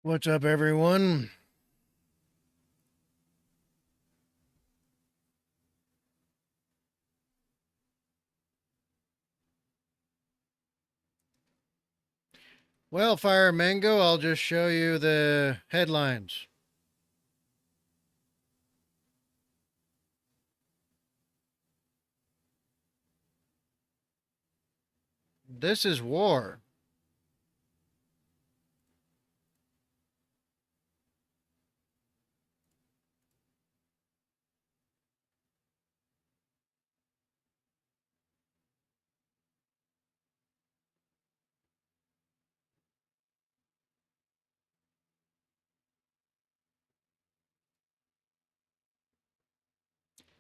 What's up, everyone? Well, Fire Mango, I'll just show you the headlines. This is war.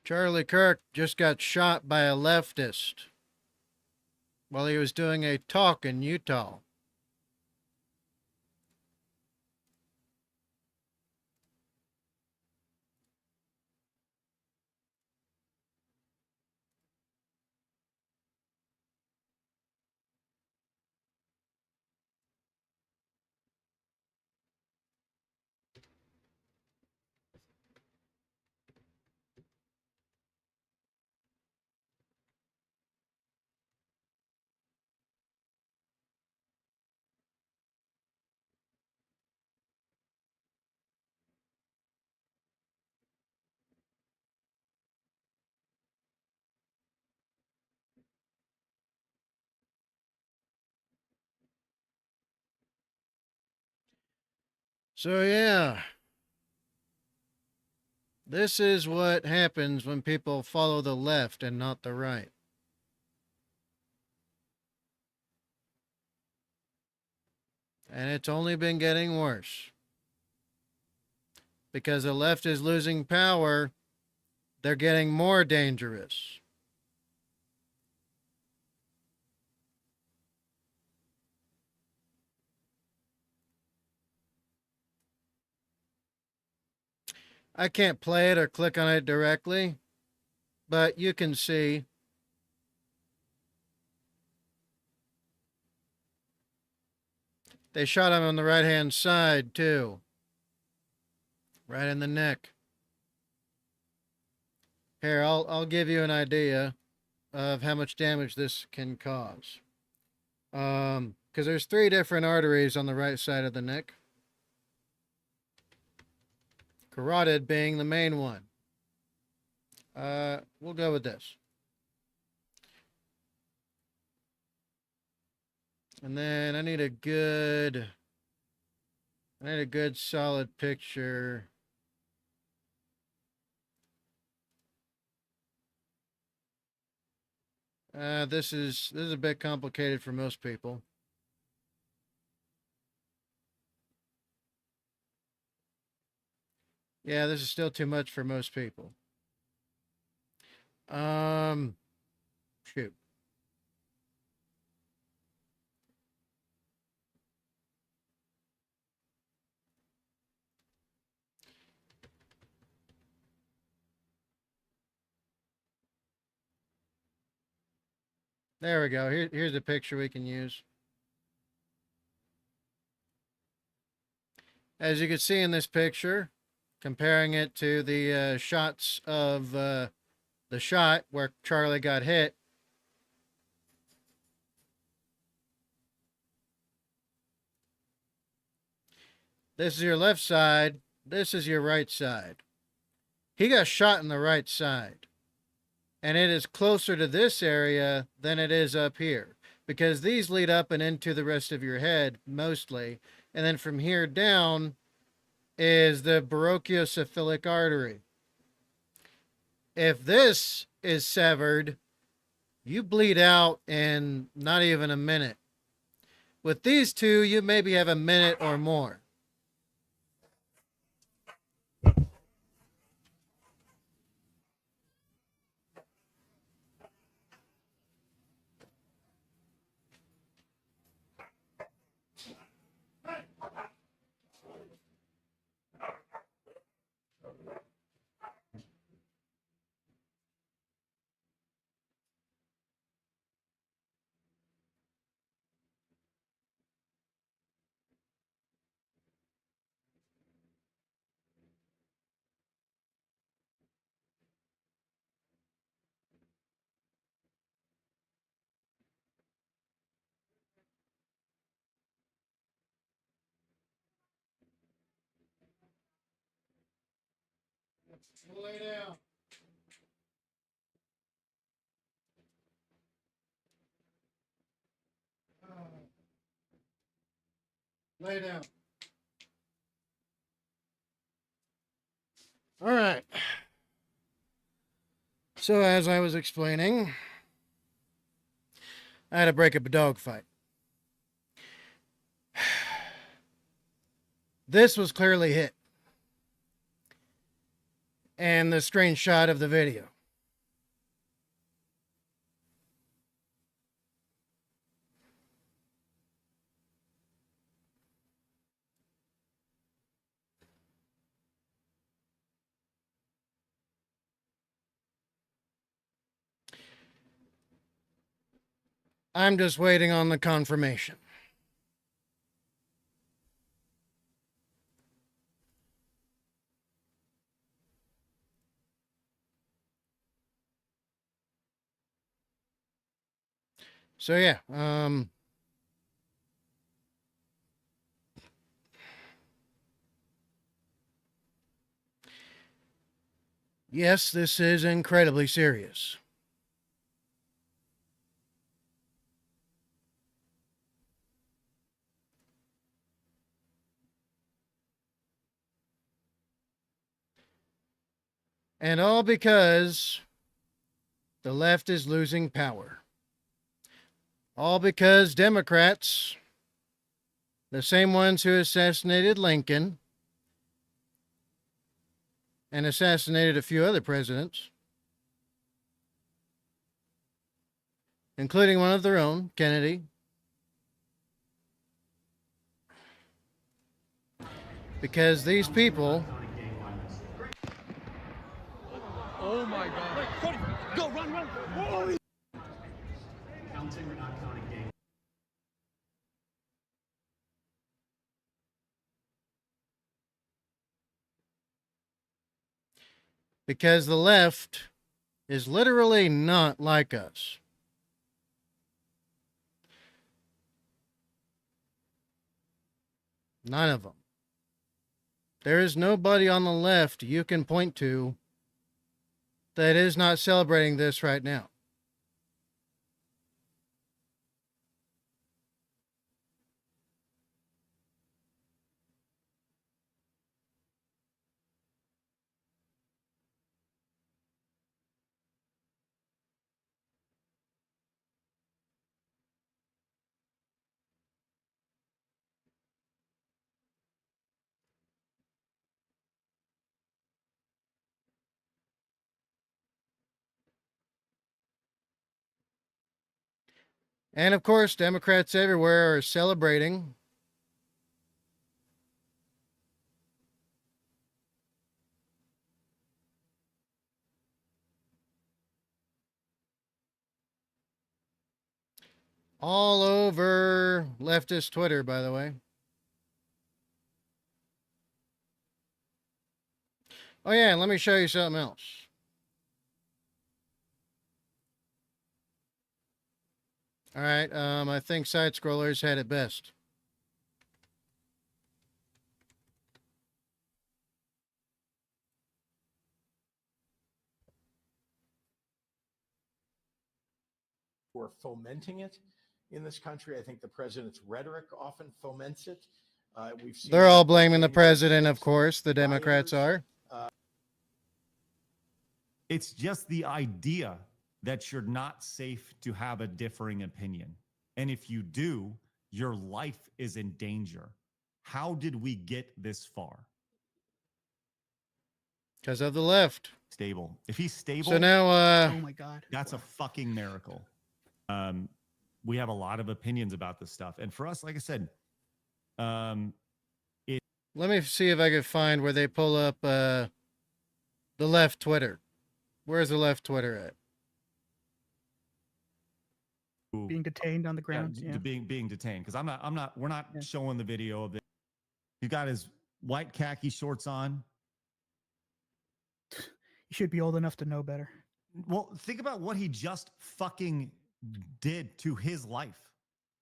Charlie Kirk just got shot by a leftist while he was doing a talk in Utah. So, yeah, this is what happens when people follow the left and not the right. And it's only been getting worse. Because the left is losing power, they're getting more dangerous. I can't play it or click on it directly, but you can see they shot him on the right hand side too, right in the neck. Here, I'll give you an idea of how much damage this can cause. Because there's three different arteries on the right side of the neck. Carotid being the main one. We'll go with this. And then I need a good solid picture. This is a bit complicated for most people. Yeah, this is still too much for most people. Um, Shoot. There we go. Here's a picture we can use. As you can see in this picture, comparing it to the shots of the shot where Charlie got hit. This is your left side. This is your right side. He got shot in the right side. And it is closer to this area than it is up here. Because these lead up and into the rest of your head, mostly. And then from here down is the bronchiocephalic artery. If this is severed, you bleed out in not even a minute. With these two, you maybe have a minute or more. Lay down. Lay down. All right. So as I was explaining, I had to break up a dogfight. This was clearly hit. And the strange shot of the video. I'm just waiting on the confirmation. So yeah, yes, this is incredibly serious. And all because the left is losing power. All because Democrats, the same ones who assassinated Lincoln and assassinated a few other presidents, including one of their own, Kennedy, because these people... Oh my God. Wait, Cody, go, run. Holy. Counting or not counting game. Because the left is literally not like us. None of them. There is nobody on the left you can point to that is not celebrating this right now. And of course, Democrats everywhere are celebrating. All over leftist Twitter, by the way. Oh yeah, and let me show you something else. All right, I think side scrollers had it best. We're fomenting it in this country. I think the president's rhetoric often foments it. We've seen They're all blaming the president, of course. The Democrats are. It's just the idea that you're not safe to have a differing opinion. And if you do, your life is in danger. How did we get this far? Because of the left. Stable. If he's stable, so now, oh my God, that's a fucking miracle. We have a lot of opinions about this stuff. And for us, like I said, let me see if I can find where they pull up the left Twitter. Where's the left Twitter at? being detained on the ground. Yeah. Being detained. Because we're not showing the video of it. He's got his white khaki shorts on. You should be old enough to know better. Well, think about what he just fucking did to his life.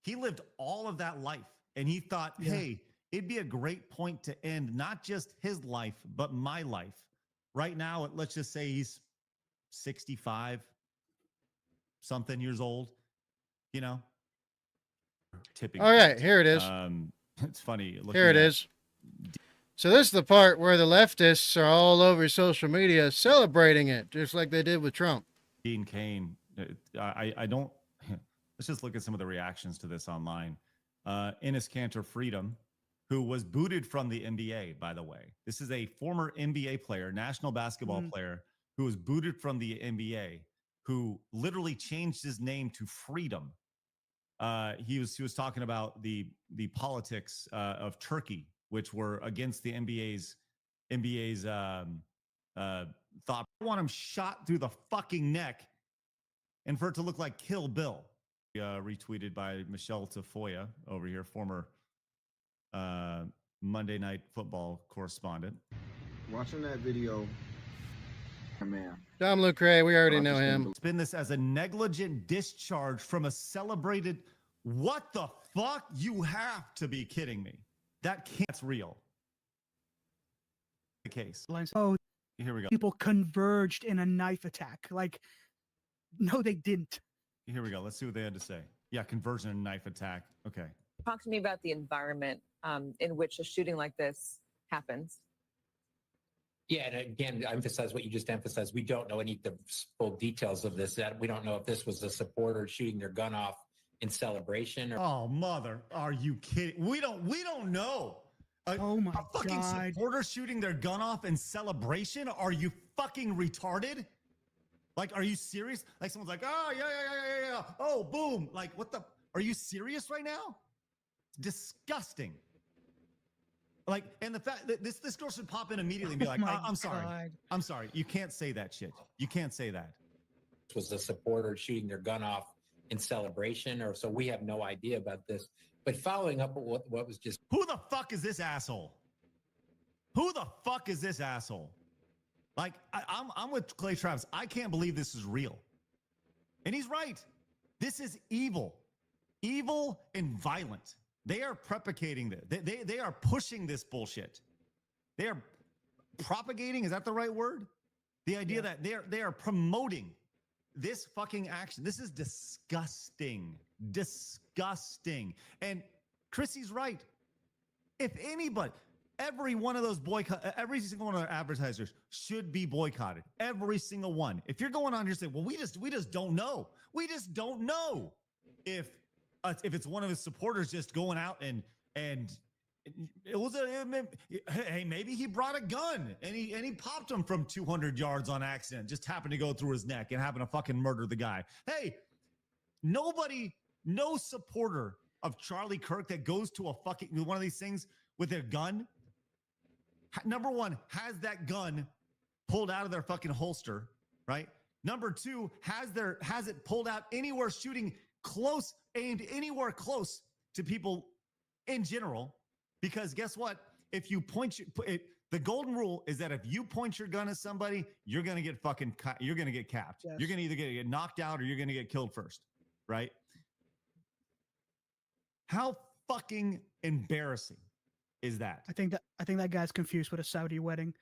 He lived all of that life and he thought, hey, it'd be a great point to end not just his life, but my life. Right now, let's just say he's 65 something years old, you know, tipping. All right, here it is. It's funny. Here it is. So this is the part where the leftists are all over social media celebrating it, just like they did with Trump. Dean Cain. I don't. Let's just look at some of the reactions to this online. Enes Kanter Freedom, who was booted from the NBA, by the way. This is a former NBA player, national basketball player, who was booted from the NBA, who literally changed his name to Freedom. He was talking about the politics of Turkey, which were against the NBA's thought. I want him shot through the fucking neck, and for it to look like Kill Bill. Retweeted by Michelle Tafoya over here, former Monday Night Football correspondent. Watching that video, man. Dom Lucre, we already know him. Spin this as a negligent discharge from a celebrated. What the fuck? You have to be kidding me. That can't real. The case. Oh, Here we go. people converged in a knife attack. Like, no, they didn't. Here we go. Let's see what they had to say. Yeah, conversion and knife attack. Okay. Talk to me about the environment in which a shooting like this happens. Yeah, and again, I emphasize what you just emphasized. We don't know any of the full details of this. That we don't know if this was a supporter shooting their gun off in celebration or. Oh, mother, are you kidding? We don't know. Oh my a fucking God. supporter shooting their gun off in celebration? Are you fucking retarded? Like, are you serious? Like, someone's like, oh, yeah. Oh, boom. Like, what the? Are you serious right now? Disgusting. Like, and the fact that this girl should pop in immediately and be like, I'm sorry. God. I'm sorry. You can't say that shit. You can't say that. Was a supporter shooting their gun off in celebration or so. We have no idea about this. But following up with what was just. Who the fuck is this asshole? Who the fuck is this asshole? Like, I'm with Clay Travis. I can't believe this is real. And he's right. This is evil. Evil and violent. They are propagating this. They are pushing this bullshit. They are propagating, is that the right word? The idea that they are promoting this fucking action. This is disgusting. Disgusting. And Chrissy's right. If anybody, every one of those every single one of our advertisers should be boycotted. Every single one. If you're going on here saying, well, we just don't know. We just don't know if it's one of his supporters just going out and it was hey, maybe he brought a gun and he popped him from 200 yards on accident, just happened to go through his neck and happened to fucking murder the guy. Hey, no supporter of Charlie Kirk that goes to a fucking one of these things with their gun, number one, has that gun pulled out of their fucking holster, right? Number two, has it pulled out anywhere shooting close, aimed anywhere close to people in general. Because guess what? If you the golden rule is that if you point your gun at somebody, you're going to get you're going to get capped. Yes. You're going to either get knocked out or you're going to get killed first, right? How fucking embarrassing is that? I think that guy's confused with a Saudi wedding.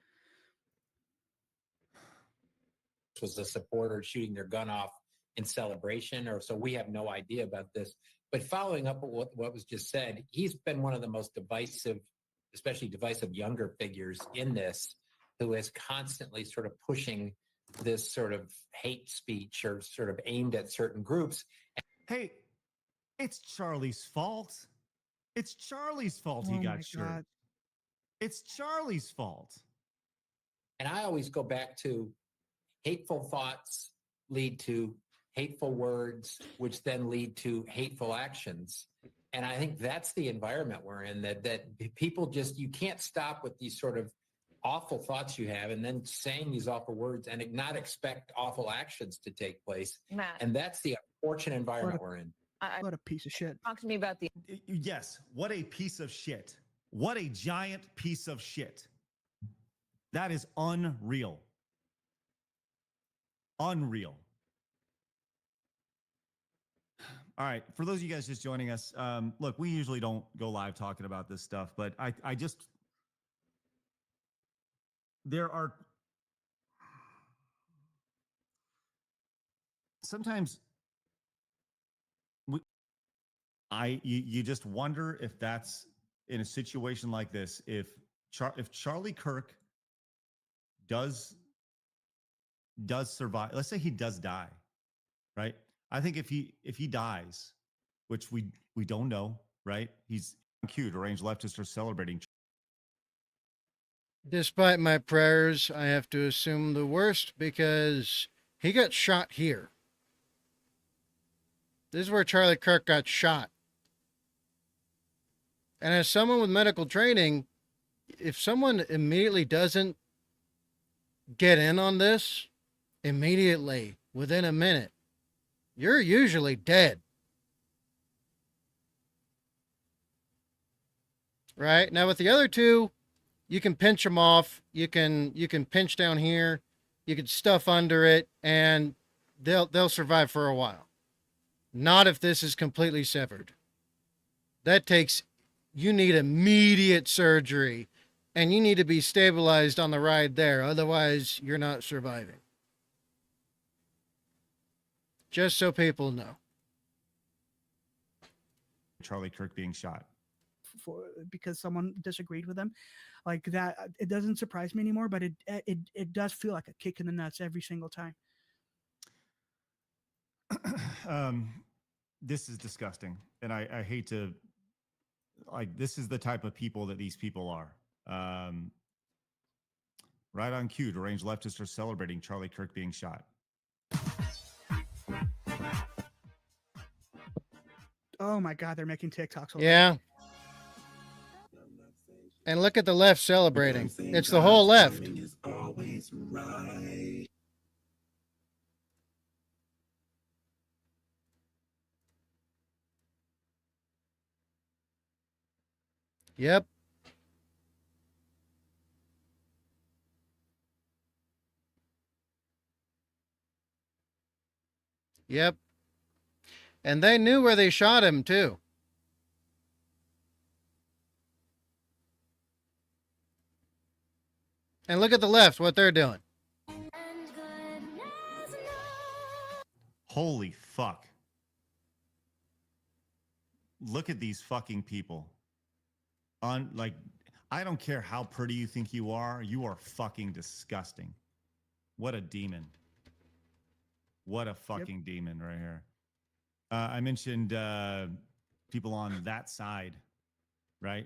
Was a supporter shooting their gun off in celebration or so. We have no idea about this. But following up with what was just said, he's been one of the most divisive, especially divisive younger figures in this, who is constantly sort of pushing this sort of hate speech or sort of aimed at certain groups. Hey, it's Charlie's fault. It's Charlie's fault he got shot. It's Charlie's fault. And I always go back to hateful thoughts lead to hateful words, which then lead to hateful actions. And I think that's the environment we're in, that people just, you can't stop with these sort of awful thoughts you have and then saying these awful words and not expect awful actions to take place. Matt, And that's the unfortunate environment we're in. What a piece of shit. talk to me about the Yes, what a piece of shit. What a giant piece of shit. That is unreal. Unreal. All right, for those of you guys just joining us, look, we usually don't go live talking about this stuff, but I just, there are sometimes you just wonder if that's in a situation like this, if Charlie Kirk does survive, let's say he does die, right? I think if he dies, which we don't know, right? He's cute. Arranged leftists are celebrating. Despite my prayers, I have to assume the worst because he got shot here. This is where Charlie Kirk got shot. And as someone with medical training, if someone immediately doesn't get in on this, immediately, within a minute, you're usually dead. Right? Now with the other two, you can pinch them off. You can pinch down here. You can stuff under it, and they'll survive for a while. Not if this is completely severed. You need immediate surgery, and you need to be stabilized on the ride there. Otherwise, you're not surviving. Just so people know. Charlie Kirk being shot. Because someone disagreed with them, like that, it doesn't surprise me anymore. But it does feel like a kick in the nuts every single time. This is disgusting, and I hate to. Like, this is the type of people that these people are. Right on cue, deranged leftists are celebrating Charlie Kirk being shot. Oh my God, they're making TikToks. Yeah. And look at the left celebrating. It's the whole left. Yep. Yep. And they knew where they shot him, too. And look at the left, what they're doing. Holy fuck. Look at these fucking people. I don't care how pretty you think you are fucking disgusting. What a demon. What a fucking demon right here. I mentioned people on that side, right?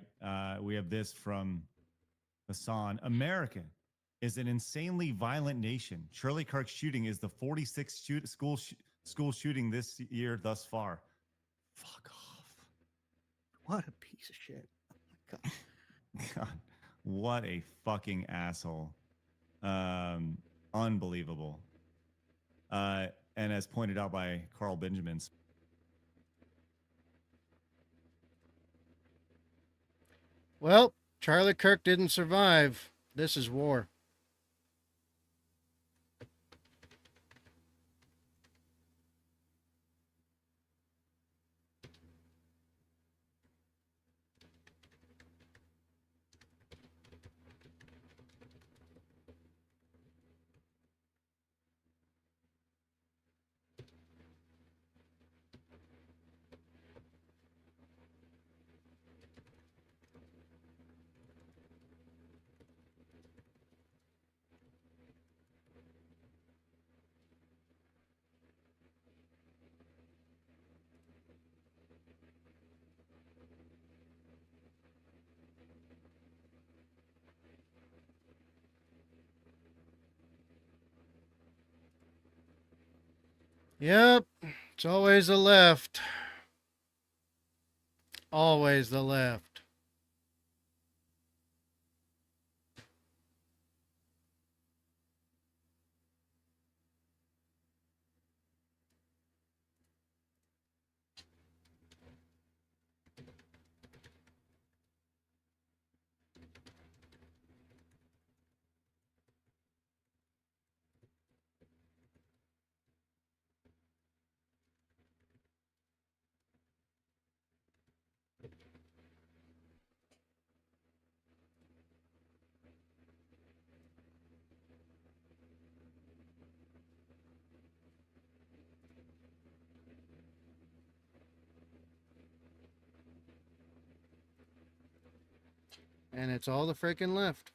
We have this from Hassan. America is an insanely violent nation. Charlie Kirk's shooting is the 46th school shooting this year thus far. Fuck off. What a piece of shit. Oh my God. God, what a fucking asshole. Unbelievable. And as pointed out by Carl Benjamins. Well, Charlie Kirk didn't survive. This is war. Yep, it's always the left. Always the left. And it's all the freaking left.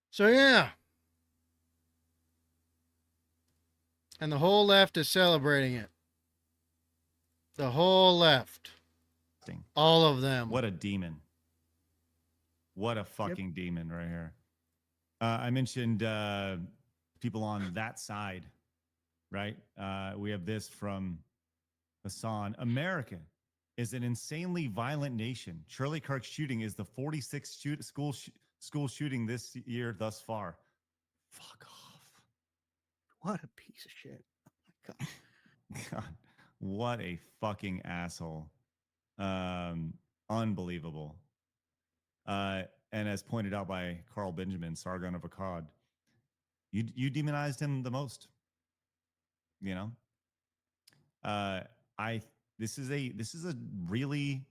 So yeah. And the whole left is celebrating it. The whole left. All of them. What a demon. What a fucking demon right here. I mentioned people on that side, right? We have this from Hassan. America is an insanely violent nation. Charlie Kirk shooting is the 46th school shooting this year thus far. Fuck off. What a piece of shit. Oh my God. God, what a fucking asshole. Unbelievable. And as pointed out by Carl Benjamin, Sargon of Akkad, you demonized him the most. You know, this is a really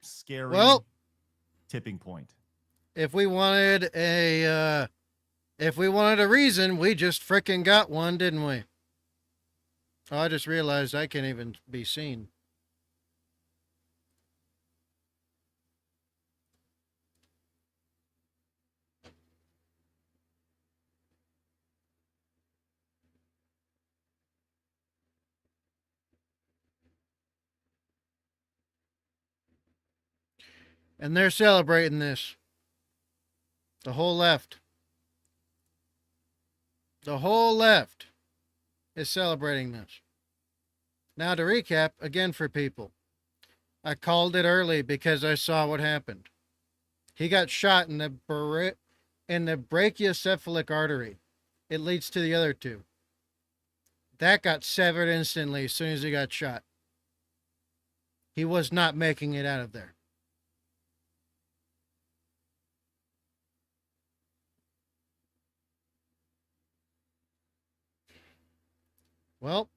scary tipping point. If we wanted a reason, we just frickin' got one, didn't we? Oh, I just realized I can't even be seen. And they're celebrating this. The whole left. The whole left is celebrating this. Now to recap, again for people. I called it early because I saw what happened. He got shot in the brachiocephalic artery. It leads to the other two. That got severed instantly as soon as he got shot. He was not making it out of there. Well,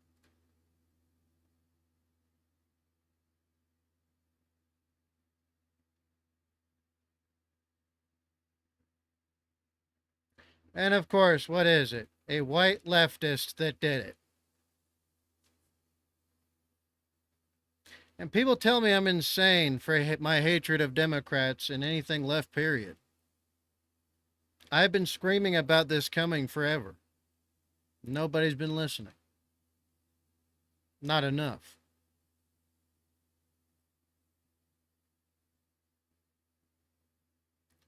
and of course, what is it? A white leftist that did it. And people tell me I'm insane for my hatred of Democrats and anything left, period. I've been screaming about this coming forever. Nobody's been listening. Not enough.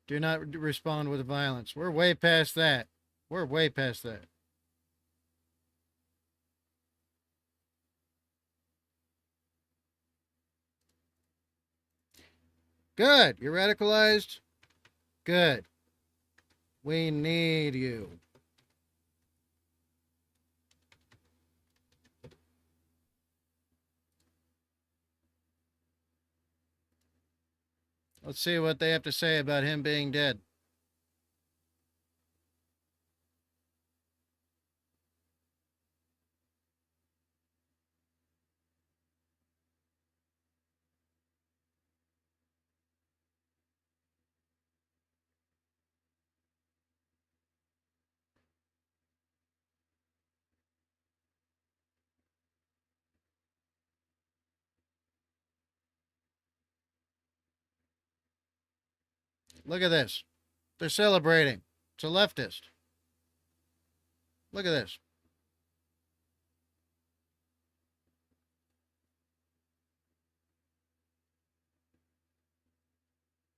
Do not respond with violence. We're way past that. We're way past that. Good. You're radicalized? Good. We need you. Let's see what they have to say about him being dead. Look at this. They're celebrating. It's a leftist. Look at this.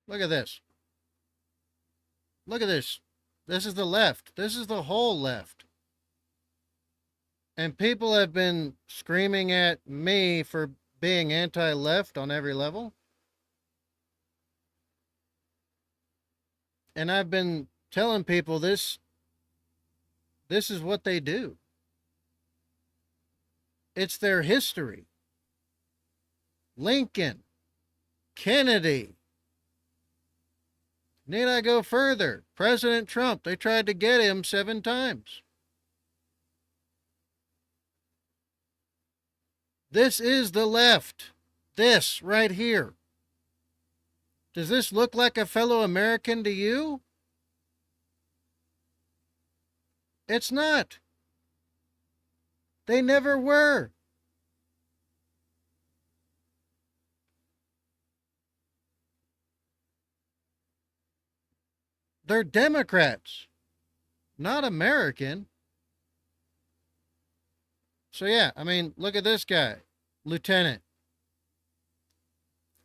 Look at this. Look at this. This is the left. This is the whole left. And people have been screaming at me for being anti-left on every level. And I've been telling people this is what they do. It's their history. Lincoln, Kennedy. Need I go further? President Trump, they tried to get him 7 times. This is the left. This right here. Does this look like a fellow American to you? It's not. They never were. They're Democrats, not American. So yeah, I mean, look at this guy, Lieutenant.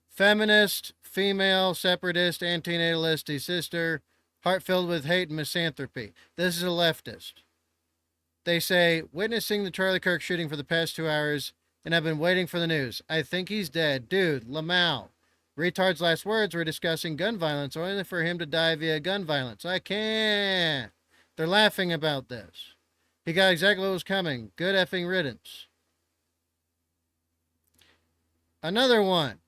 Feminist, female, separatist, antinatalist, sister, heart filled with hate and misanthropy. This is a leftist. They say, witnessing the Charlie Kirk shooting for the past 2 hours, and I've been waiting for the news. I think he's dead. Dude, Lamau. Retard's last words were discussing gun violence, only for him to die via gun violence. I can't. They're laughing about this. He got exactly what was coming. Good effing riddance. Another one.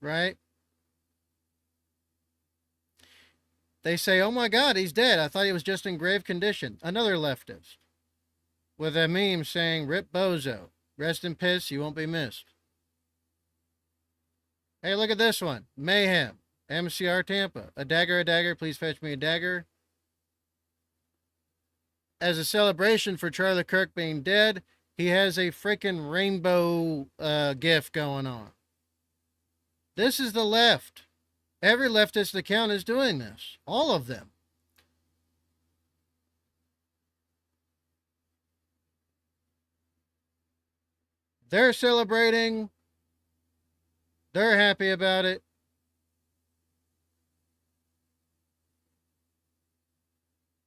Right? They say, oh my God, he's dead. I thought he was just in grave condition. Another leftist. With a meme saying, rip bozo. Rest in piss, you won't be missed. Hey, look at this one. Mayhem. MCR Tampa. A dagger, please fetch me a dagger. As a celebration for Charlie Kirk being dead, he has a freaking rainbow gif going on. This is the left. Every leftist account is doing this. All of them. They're celebrating. They're happy about it.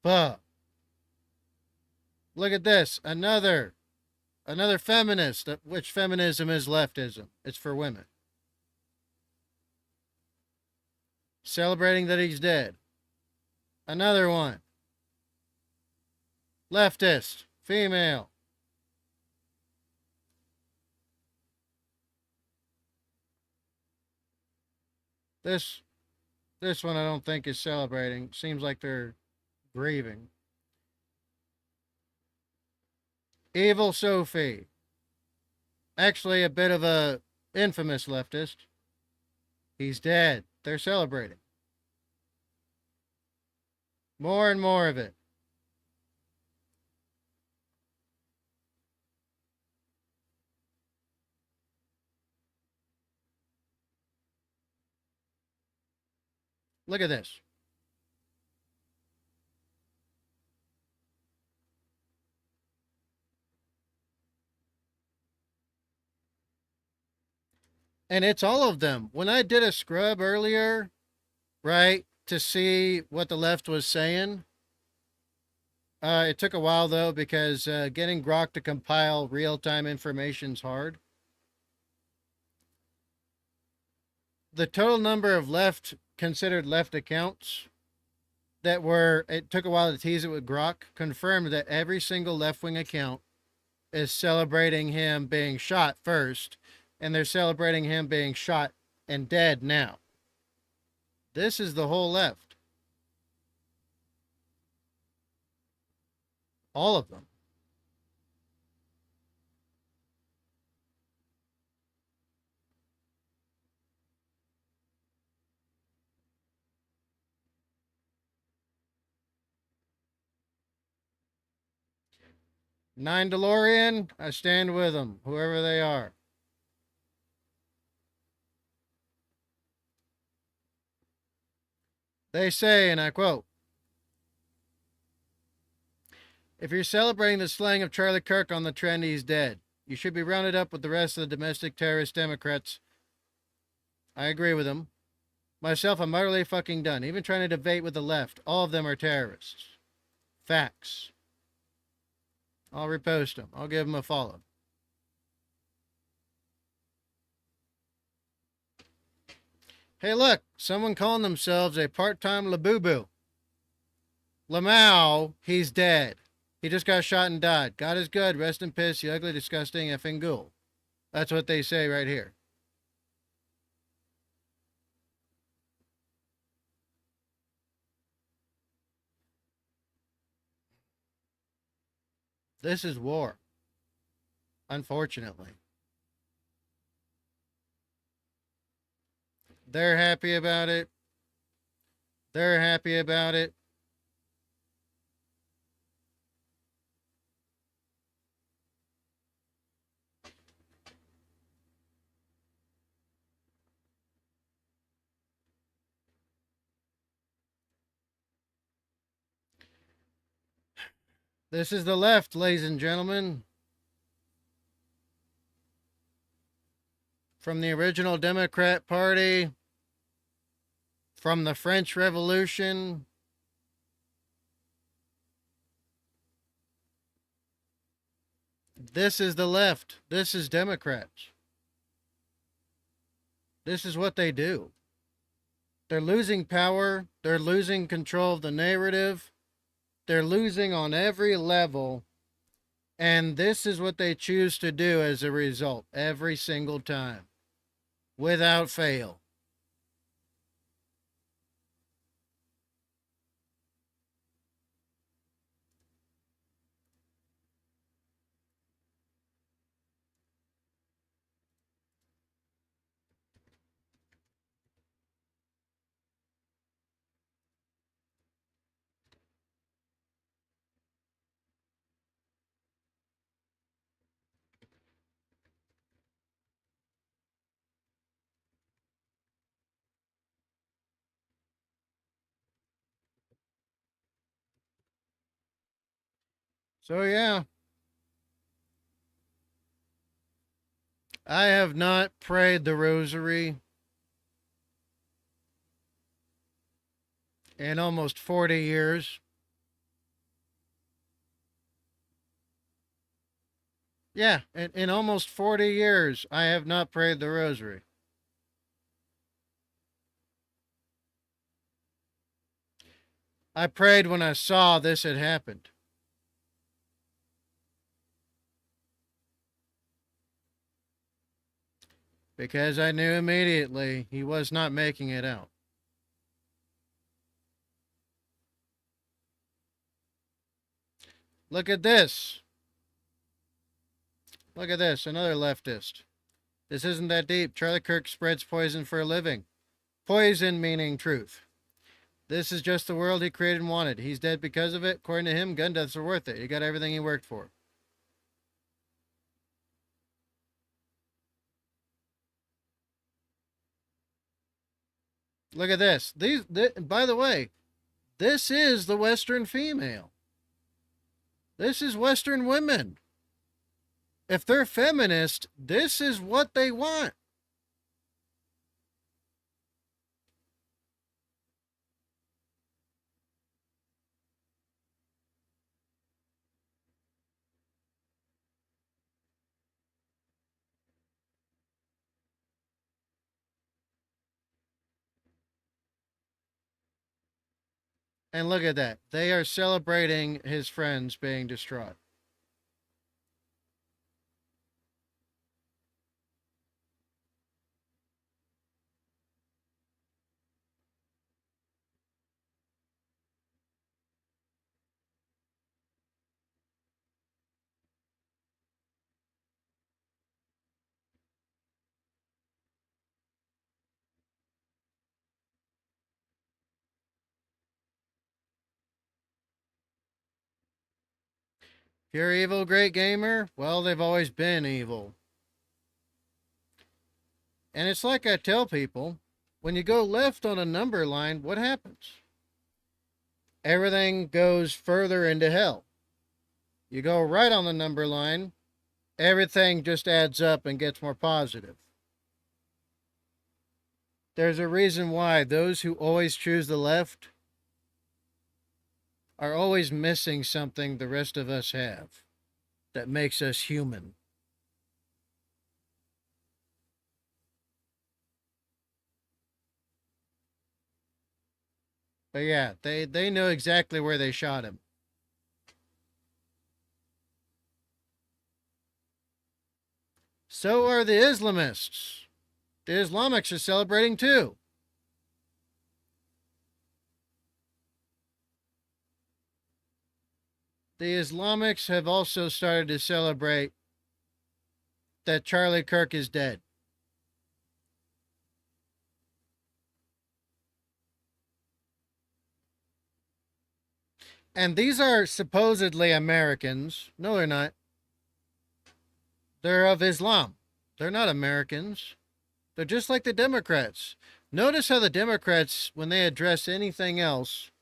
But look at this. Another feminist, which feminism is leftism. It's for women. Celebrating that he's dead. Another one. Leftist, female. This one I don't think is celebrating. Seems like they're grieving. Evil Sophie. Actually a bit of a infamous leftist. He's dead. They're celebrating. More and more of it. Look at this. And it's all of them. When I did a scrub earlier, right, to see what the left was saying, it took a while, though, because getting Grok to compile real-time information is hard. The total number of considered left accounts that were, it took a while to tease it with Grok, confirmed that every single left-wing account is celebrating him being shot first, and they're celebrating him being shot and dead now. This is the whole left. All of them. Nine DeLorean, I stand with them, whoever they are. They say, and I quote, "If you're celebrating the slaying of Charlie Kirk on the trend, he's dead. You should be rounded up with the rest of the domestic terrorist Democrats." I agree with them. Myself, I'm utterly fucking done. Even trying to debate with the left. All of them are terrorists. Facts. I'll repost them. I'll give them a follow. Hey, look. Someone calling themselves a part-time Labubu. Lamau, he's dead. He just got shot and died. God is good. Rest in peace, you ugly, disgusting effing ghoul. That's what they say right here. This is war. Unfortunately. They're happy about it. They're happy about it. This is the left, ladies and gentlemen. From the original Democrat Party, from the French Revolution, this is the left. This is Democrats. This is what they do. They're losing power. They're losing control of the narrative. They're losing on every level. And this is what they choose to do as a result every single time, without fail. So, yeah. I have not prayed the rosary in almost 40 years. Yeah, in almost 40 years, I have not prayed the rosary. I prayed when I saw this had happened. Because I knew immediately he was not making it out. Look at this. Look at this, another leftist. This isn't that deep. Charlie Kirk spreads poison for a living. Poison meaning truth. This is just the world he created and wanted. He's dead because of it. According to him, gun deaths are worth it. He got everything he worked for. Look at this. By the way, this is the Western female. This is Western women. If they're feminist, this is what they want. And look at that. They are celebrating his friends being distraught. Pure evil, great gamer? Well, they've always been evil. And it's like I tell people, when you go left on a number line, what happens? Everything goes further into hell. You go right on the number line, everything just adds up and gets more positive. There's a reason why those who always choose the left are always missing something the rest of us have that makes us human. But yeah, they know exactly where they shot him. So are the Islamists. The Islamics are celebrating too. The Islamics have also started to celebrate that Charlie Kirk is dead. And these are supposedly Americans. No, they're not. They're of Islam. They're not Americans. They're just like the Democrats. Notice how the Democrats, when they address anything else,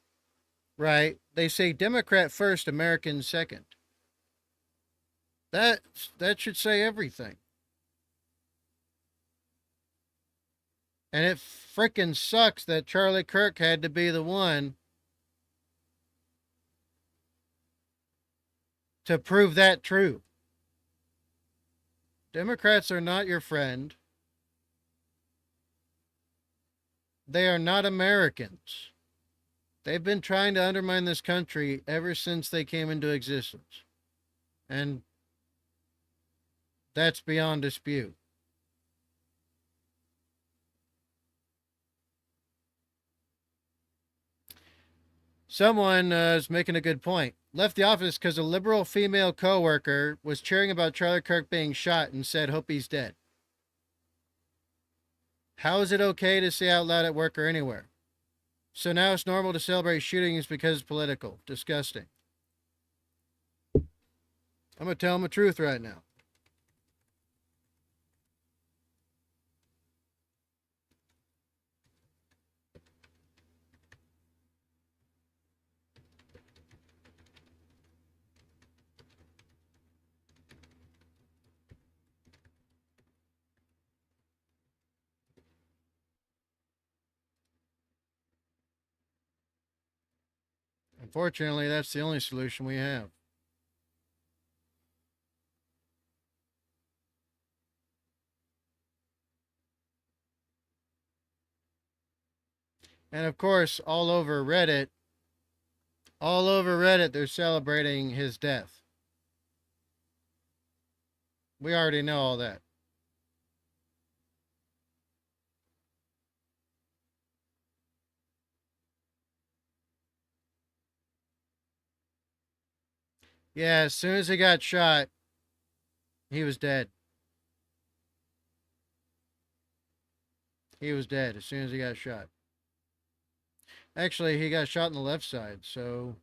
right, they say Democrat first, American second. That should say everything. And it frickin' sucks that Charlie Kirk had to be the one to prove that true. Democrats are not your friend. They are not Americans. They've been trying to undermine this country ever since they came into existence. And that's beyond dispute. Someone is making a good point. Left the office because a liberal female coworker was cheering about Charlie Kirk being shot and said, "Hope he's dead." How is it okay to say out loud at work or anywhere? So now it's normal to celebrate shootings because it's political. Disgusting. I'm going to tell them the truth right now. Unfortunately, that's the only solution we have. And of course, all over Reddit, they're celebrating his death. We already know all that. Yeah, as soon as he got shot, he was dead. He was dead as soon as he got shot. Actually, he got shot in the left side, so...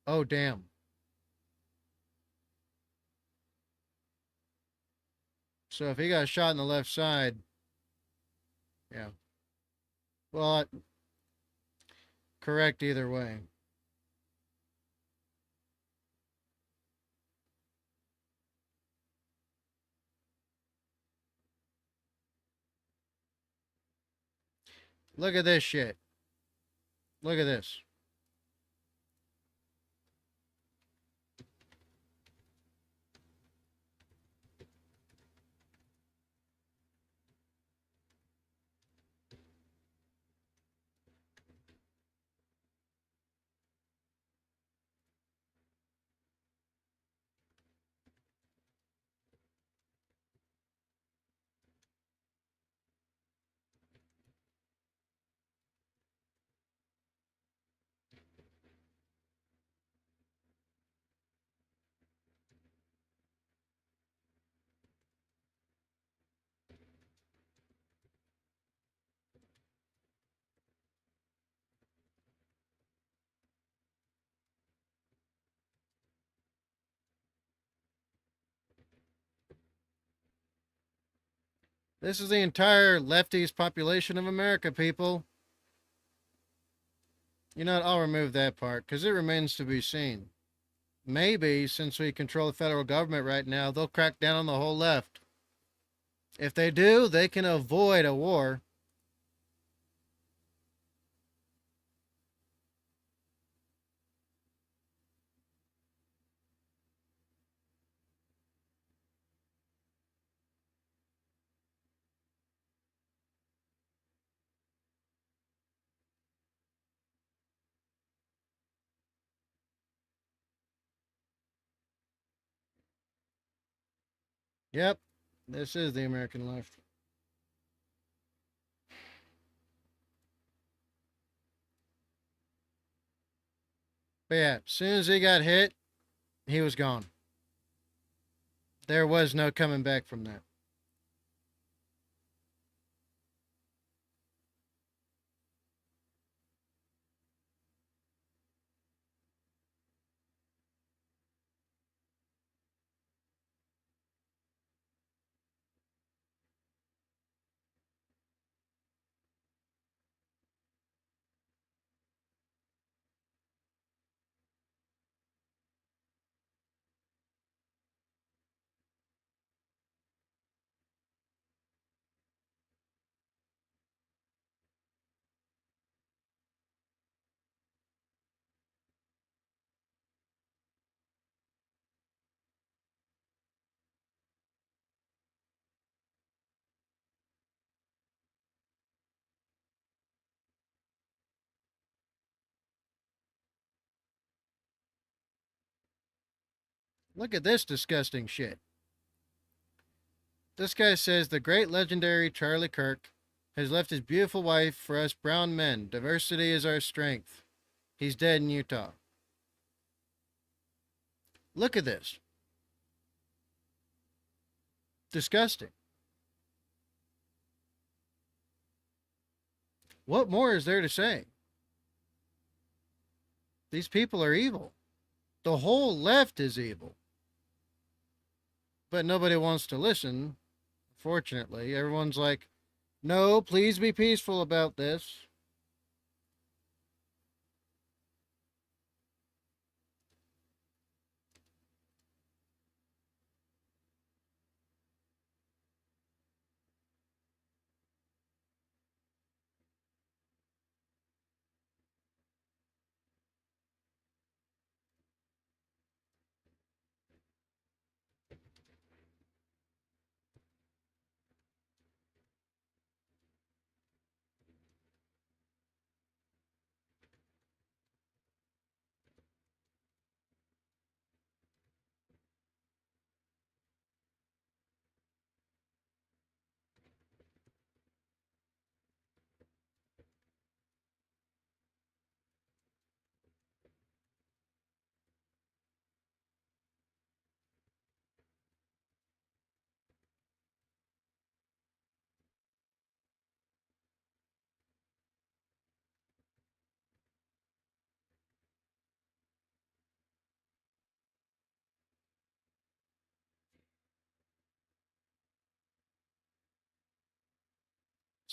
Oh, damn. So if he got shot in the left side... Yeah. Well, correct either way. Look at this shit. Look at this. This is the entire lefties population of America, people. You know what? I'll remove that part because it remains to be seen. Maybe, since we control the federal government right now, they'll crack down on the whole left. If they do, they can avoid a war. Yep, this is the American left. But yeah, as soon as he got hit, he was gone. There was no coming back from that. Look at this disgusting shit. This guy says the great legendary Charlie Kirk has left his beautiful wife for us brown men. Diversity is our strength. He's dead in Utah. Look at this. Disgusting. What more is there to say? These people are evil. The whole left is evil. But nobody wants to listen. Fortunately, everyone's like, no, please be peaceful about this.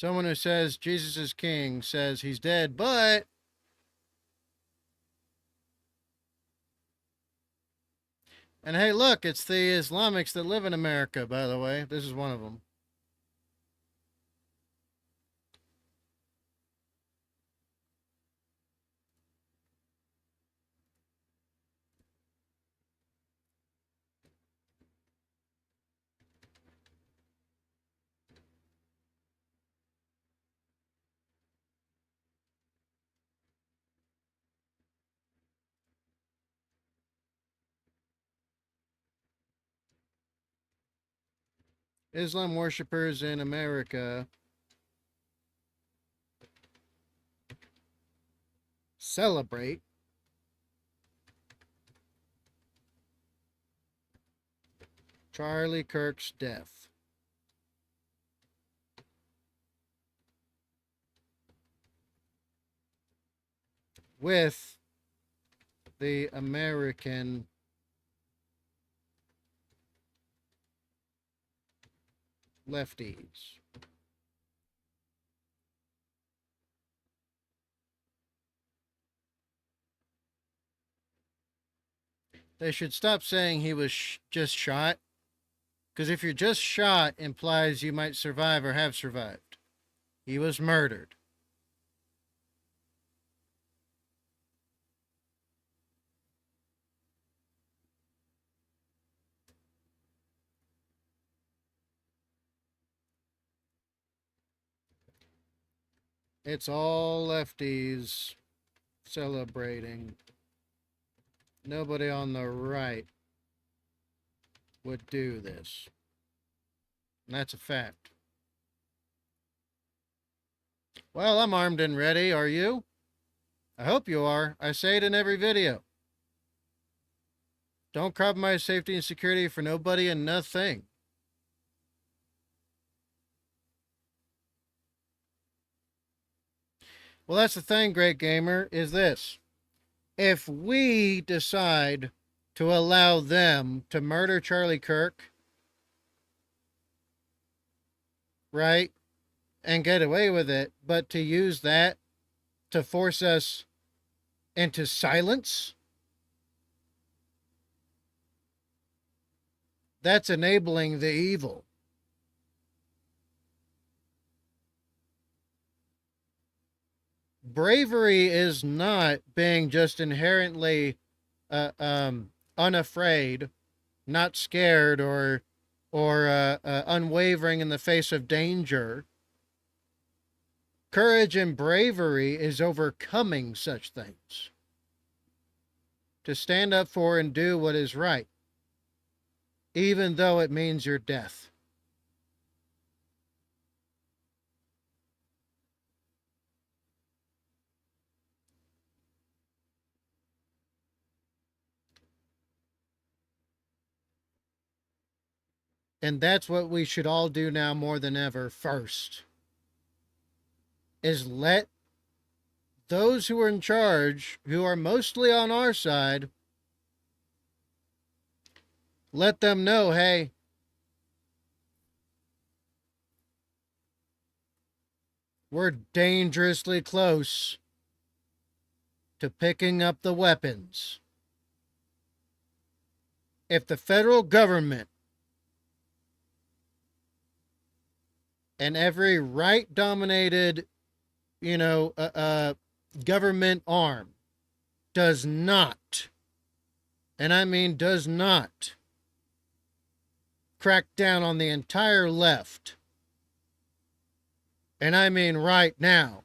Someone who says Jesus is king says he's dead, but and hey, look, it's the Islamics that live in America, by the way. This is one of them. Islam worshippers in America celebrate Charlie Kirk's death. With the American lefties. They should stop saying he was just shot, because if you're just shot implies you might survive or have survived. He was murdered. It's all lefties celebrating. Nobody on the right would do this. And that's a fact. Well, I'm armed and ready. Are you? I hope you are. I say it in every video. Don't compromise safety and security for nobody and nothing. Well, that's the thing, Great Gamer, is this. If we decide to allow them to murder Charlie Kirk, right, and get away with it, but to use that to force us into silence, that's enabling the evil. Bravery is not being just inherently unafraid, not scared, or unwavering in the face of danger. Courage and bravery is overcoming such things. To stand up for and do what is right, even though it means your death. And that's what we should all do now more than ever first. Is let those who are in charge, who are mostly on our side, let them know, hey, we're dangerously close to picking up the weapons. If the federal government and every right-dominated, government arm does not, and I mean does not, crack down on the entire left, and I mean right now,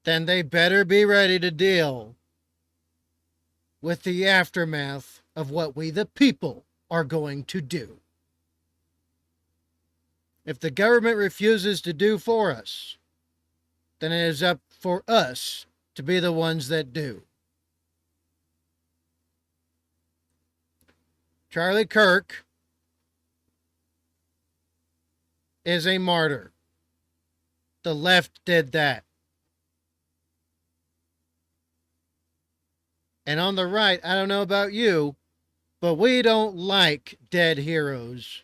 then they better be ready to deal with the aftermath of what we, the people, are going to do. If the government refuses to do for us, then it is up for us to be the ones that do. Charlie Kirk is a martyr. The left did that. And on the right, I don't know about you, But we don't like dead heroes.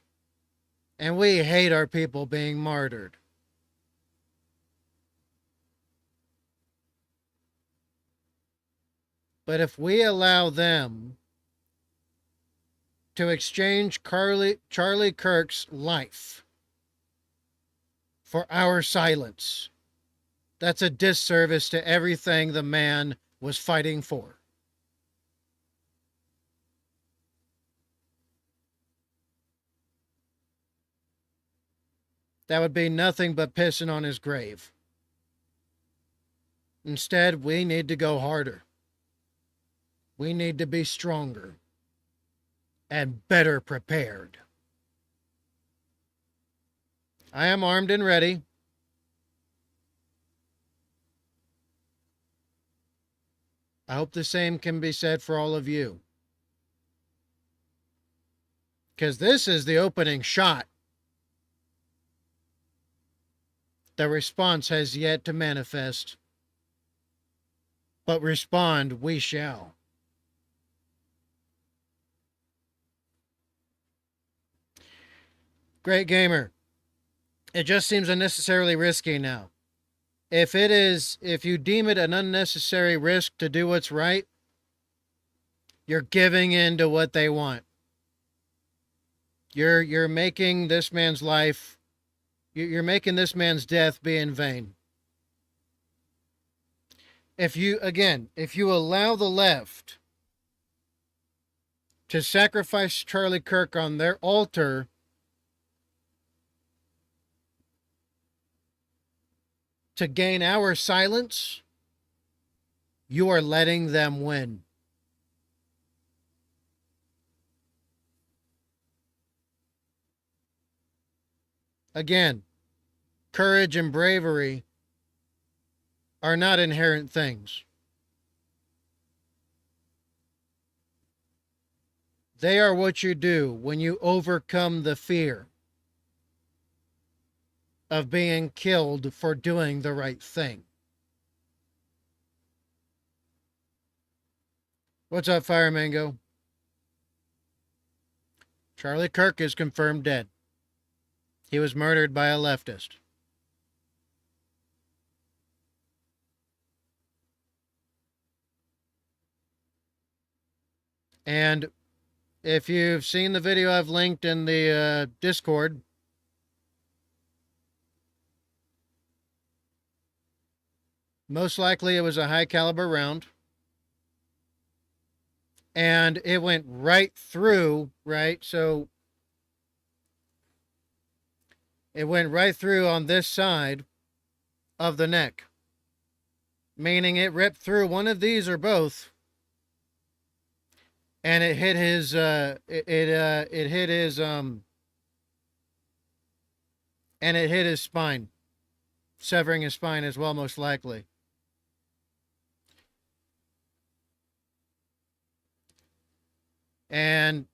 And we hate our people being martyred. But if we allow them to exchange Charlie Kirk's life for our silence, that's a disservice to everything the man was fighting for. That would be nothing but pissing on his grave. Instead, we need to go harder. We need to be stronger and better prepared. I am armed and ready. I hope the same can be said for all of you. Because this is the opening shot. The response has yet to manifest. But respond we shall. Great gamer. It just seems unnecessarily risky now. If you deem it an unnecessary risk to do what's right, you're giving in to what they want. You're making this man's life, you're making this man's death be in vain. If you allow the left to sacrifice Charlie Kirk on their altar, to gain our silence, you are letting them win. Again, courage and bravery are not inherent things. They are what you do when you overcome the fear of being killed for doing the right thing. What's up, Fire Mango? Charlie Kirk is confirmed dead. He was murdered by a leftist. And if you've seen the video I've linked in the Discord, most likely it was a high caliber round. And it went right through, right? So it went right through on this side of the neck, meaning it ripped through one of these or both, and it hit his and it hit his spine, severing his spine as well, most likely. And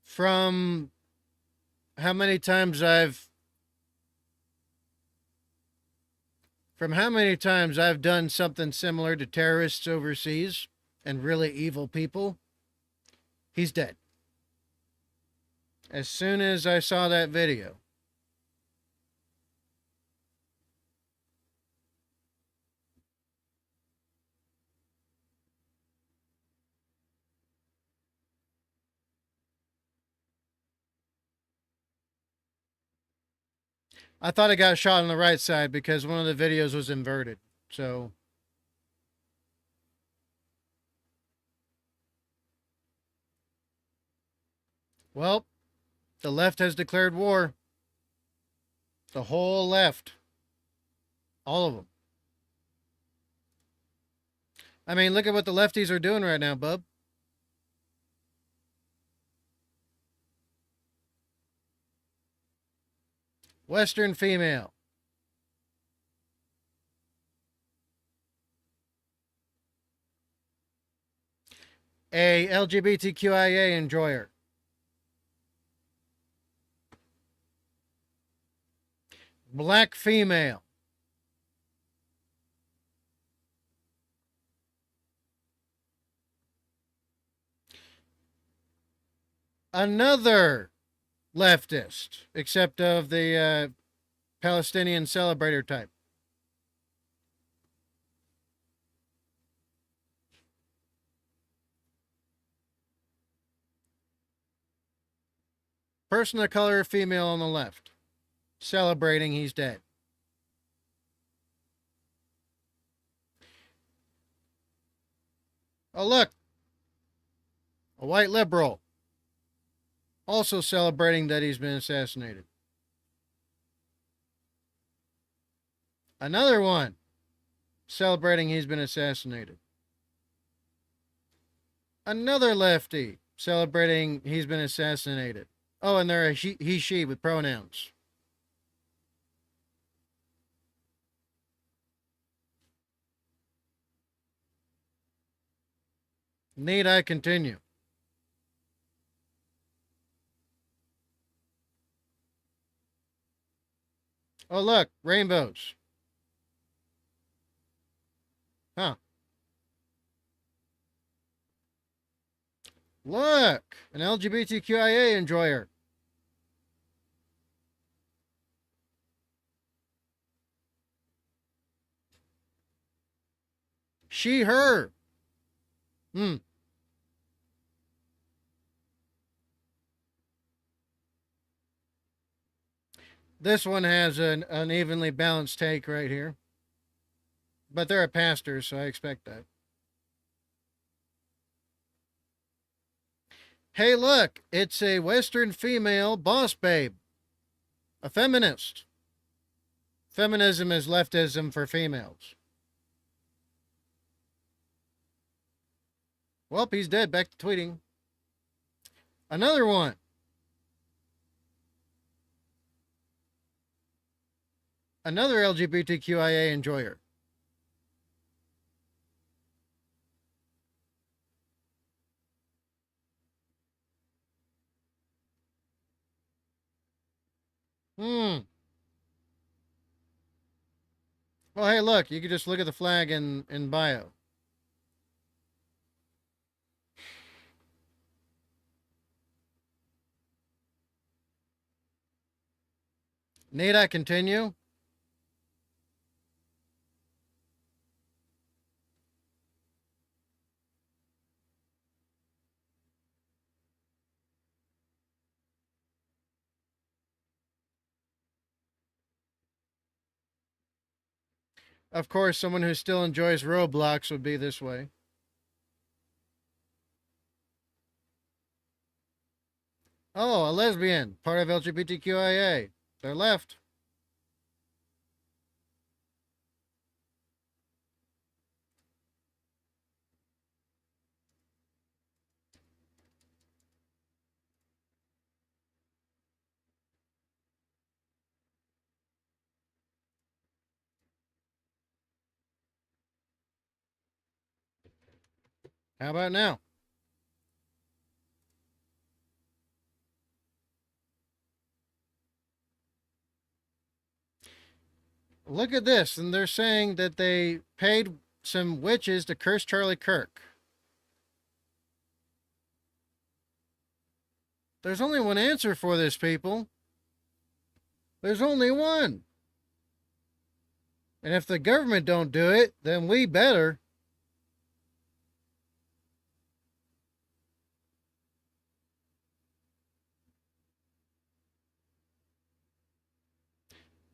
from how many times I've done something similar to terrorists overseas and really evil people, he's dead. As soon as I saw that video, I thought I got shot on the right side because one of the videos was inverted. So, well, the left has declared war. The whole left. All of them. I mean, look at what the lefties are doing right now, bub. Western female. A LGBTQIA enjoyer. Black female. another leftist, except of the Palestinian celebrator type. Person of color, female on the left, celebrating he's dead. Oh, look, a white liberal, also celebrating that he's been assassinated. Another one, celebrating he's been assassinated. Another lefty, celebrating he's been assassinated. Oh, and they're a he, she with pronouns. Need I continue? Oh, look, rainbows. Huh. Look, an LGBTQIA enjoyer. She, her. This one has an unevenly balanced take right here. But they're a pastor, so I expect that. Hey, look, it's a Western female boss babe. A feminist. Feminism is leftism for females. Well, he's dead. Back to tweeting. Another one. Another LGBTQIA enjoyer. Well, hey, look, you can just look at the flag in bio. Need I continue? Of course, someone who still enjoys Roblox would be this way. Oh, a lesbian, part of LGBTQIA. They're left. How about now? Look at this, and they're saying that they paid some witches to curse Charlie Kirk. There's only one answer for this, people. There's only one. And if the government don't do it, then we better.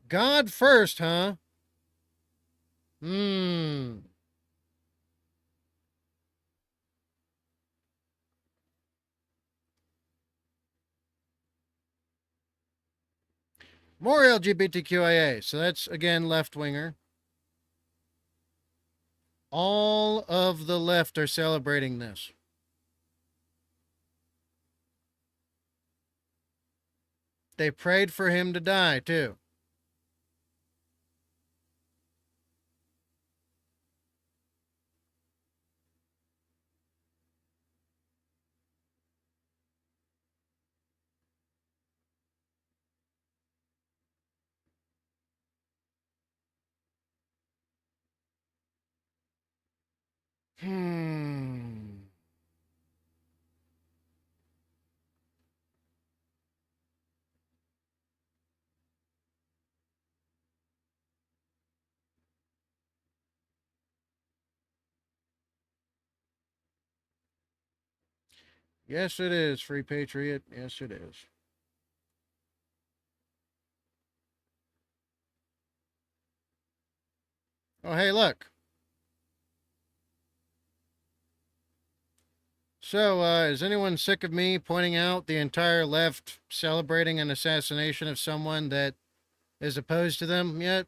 God first, huh? More LGBTQIA. So that's, again, left-winger. All of the left are celebrating this. They prayed for him to die, too. Yes, it is, Free Patriot. Yes, it is. Oh, hey, look. So, is anyone sick of me pointing out the entire left celebrating an assassination of someone that is opposed to them yet?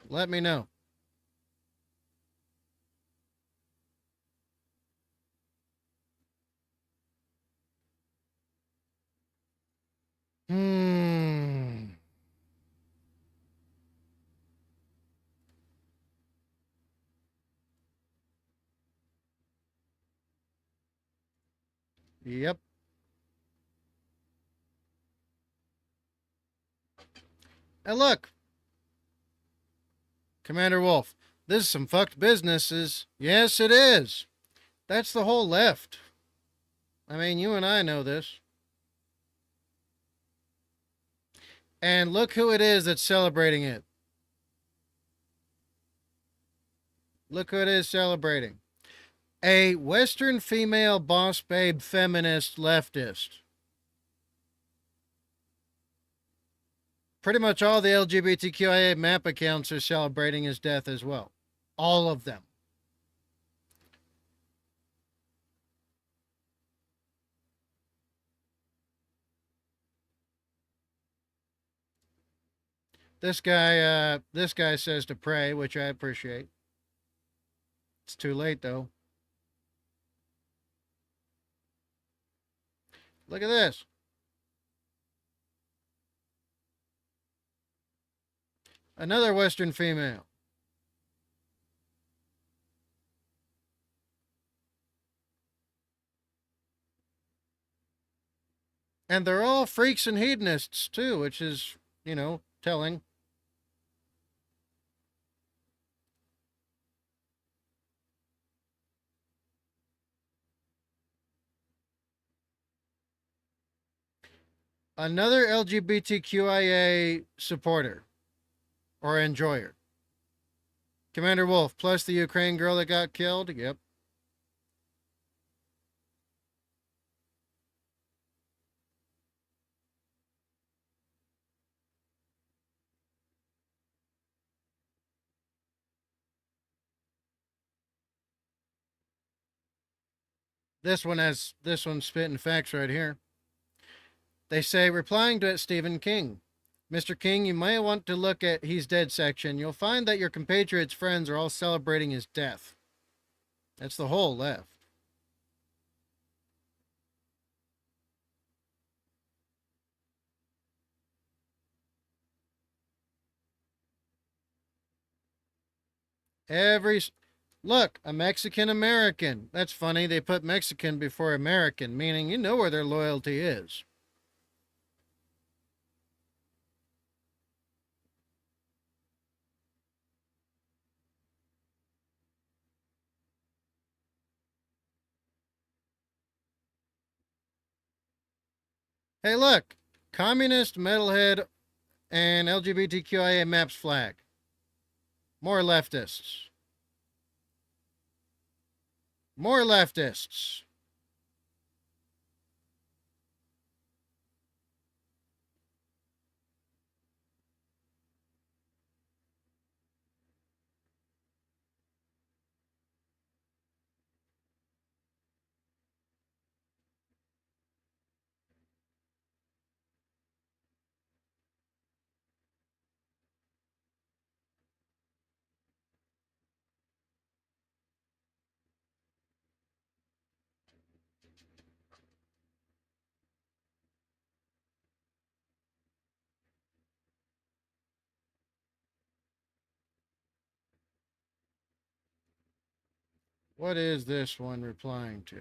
Let me know. Hmm. Yep. And look, Commander Wolf, this is some fucked businesses. Yes, it is. That's the whole left. I mean, you and I know this. And look who it is that's celebrating it. Look who it is celebrating. A Western female boss babe feminist leftist. Pretty much all the LGBTQIA map accounts are celebrating his death as well. All of them. This guy says to pray, which I appreciate. It's too late though. Look at this. Another Western female. And they're all freaks and hedonists too, which is, telling. Another LGBTQIA supporter or enjoyer. Commander Wolf, plus the Ukraine girl that got killed. Yep. This one's spitting facts right here. They say, replying to Stephen King, Mr. King, you may want to look at He's Dead section. You'll find that your compatriots' friends are all celebrating his death. That's the whole left. Look, a Mexican American. That's funny. They put Mexican before American, meaning you know where their loyalty is. Hey, look, communist, metalhead, and LGBTQIA maps flag. More leftists. More leftists. What is this one replying to?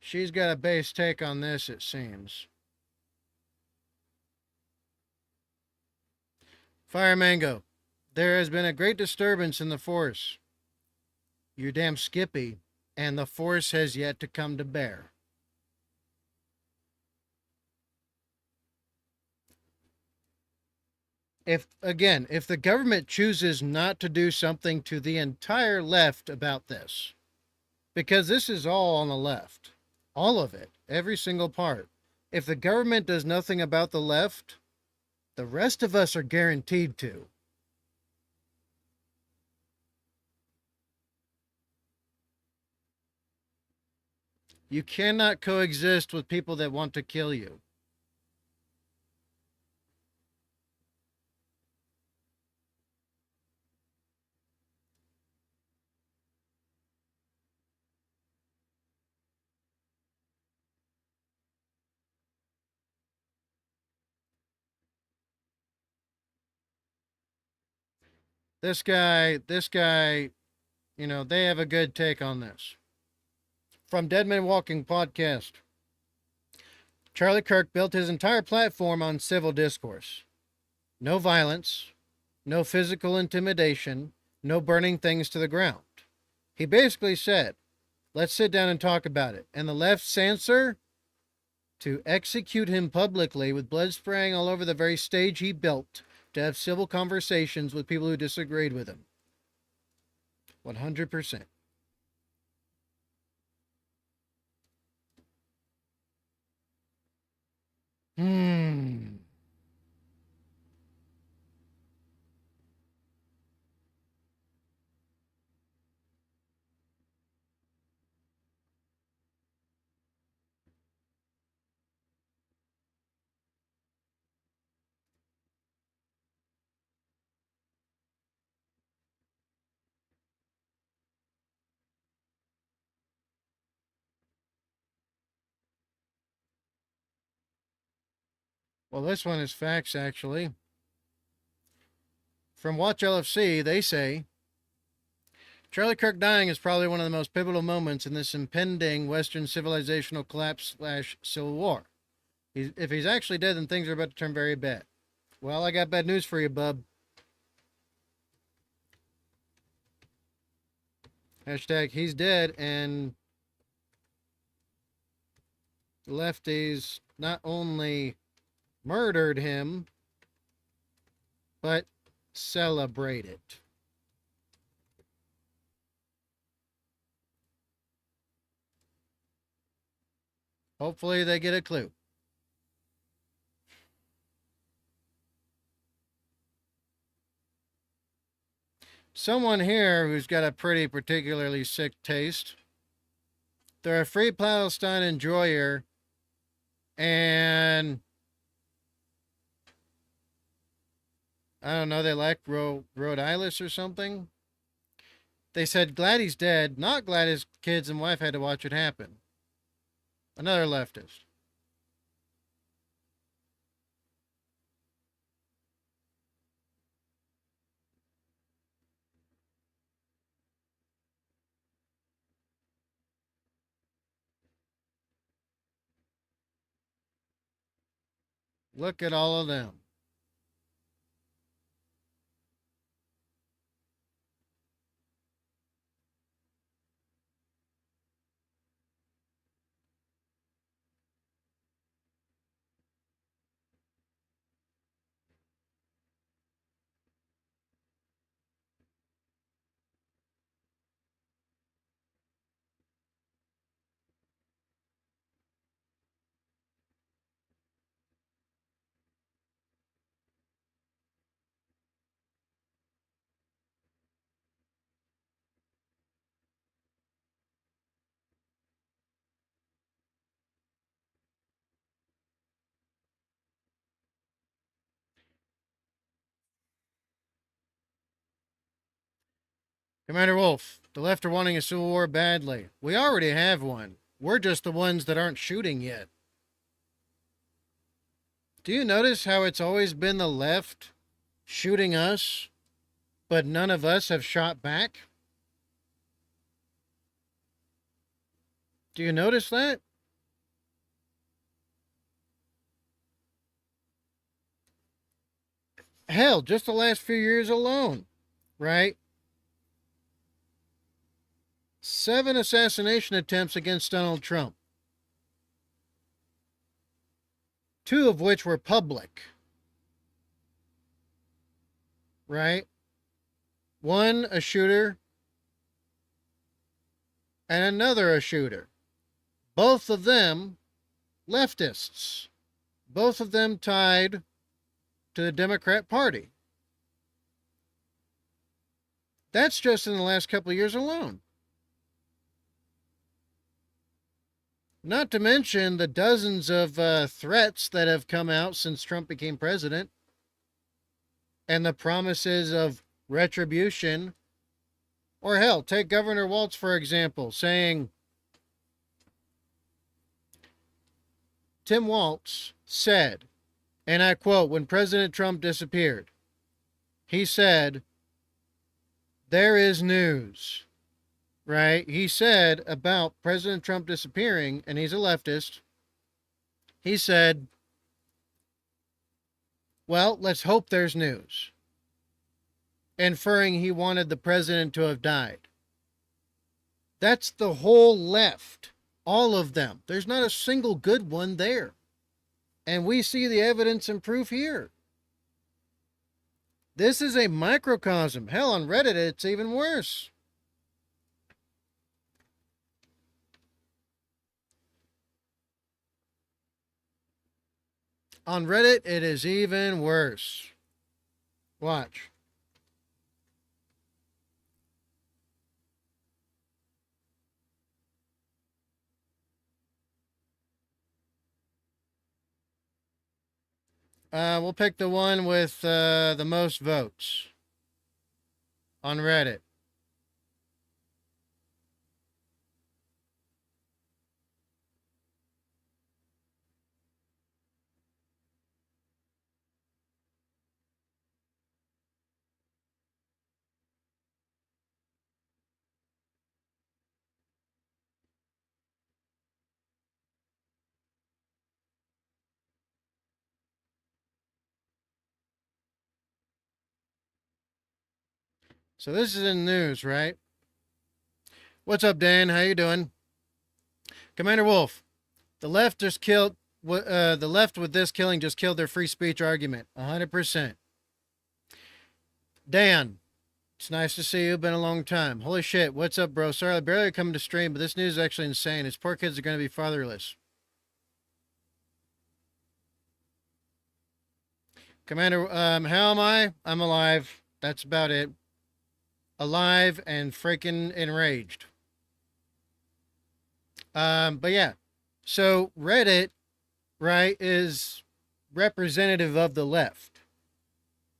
She's got a base take on this, it seems. Fire Mango. There has been a great disturbance in the force. You damn Skippy. and the force has yet to come to bear. If the government chooses not to do something to the entire left about this, because this is all on the left, all of it, every single part. If the government does nothing about the left, the rest of us are guaranteed to. You cannot coexist with people that want to kill you. This guy, you know, they have a good take on this. From Dead Man Walking podcast, Charlie Kirk built his entire platform on civil discourse. No violence, no physical intimidation, no burning things to the ground. He basically said, let's sit down and talk about it. And the left's answer? To execute him publicly with blood spraying all over the very stage he built to have civil conversations with people who disagreed with him. 100%. Well, this one is facts, actually. From Watch LFC, they say, Charlie Kirk dying is probably one of the most pivotal moments in this impending Western civilizational collapse / civil war. If he's actually dead, then things are about to turn very bad. Well, I got bad news for you, bub. Hashtag he's dead, and the lefties not only murdered him, but celebrate it. Hopefully they get a clue. Someone here who's got a pretty particularly sick taste. They're a free Palestine enjoyer, and I don't know, they like Rhode Island or something. They said glad he's dead, not glad his kids and wife had to watch it happen. Another leftist. Look at all of them. Commander Wolf, the left are wanting a civil war badly. We already have one. We're just the ones that aren't shooting yet. Do you notice how it's always been the left shooting us, but none of us have shot back? Do you notice that? Hell, just the last few years alone, right? 7 assassination attempts against Donald Trump, 2 of which were public. Right? 1 a shooter and another a shooter. Both of them leftists. Both of them tied to the Democrat Party. That's just in the last couple of years alone. Not to mention the dozens of threats that have come out since Trump became president, and the promises of retribution. Or hell, take Governor Walz, for example, saying, Tim Walz said, and I quote, when President Trump disappeared, he said, there is news, right? He said about President Trump disappearing, and he's a leftist, he said, well, let's hope there's news. Inferring he wanted the president to have died. That's the whole left. All of them. There's not a single good one there. And we see the evidence and proof here. This is a microcosm. Hell, on Reddit, it's even worse. On Reddit, it is even worse. Watch. We'll pick the one with the most votes on Reddit. So this is in the news, right? What's up, Dan? How you doing? Commander Wolf, the left just killed. The left with this killing just killed their free speech argument. 100%. Dan, it's nice to see you. Been a long time. Holy shit. What's up, bro? Sorry, I barely coming to stream, but this news is actually insane. His poor kids are going to be fatherless. Commander, how am I? I'm alive. That's about it. Alive and freaking enraged. But yeah. So Reddit, right, is representative of the left.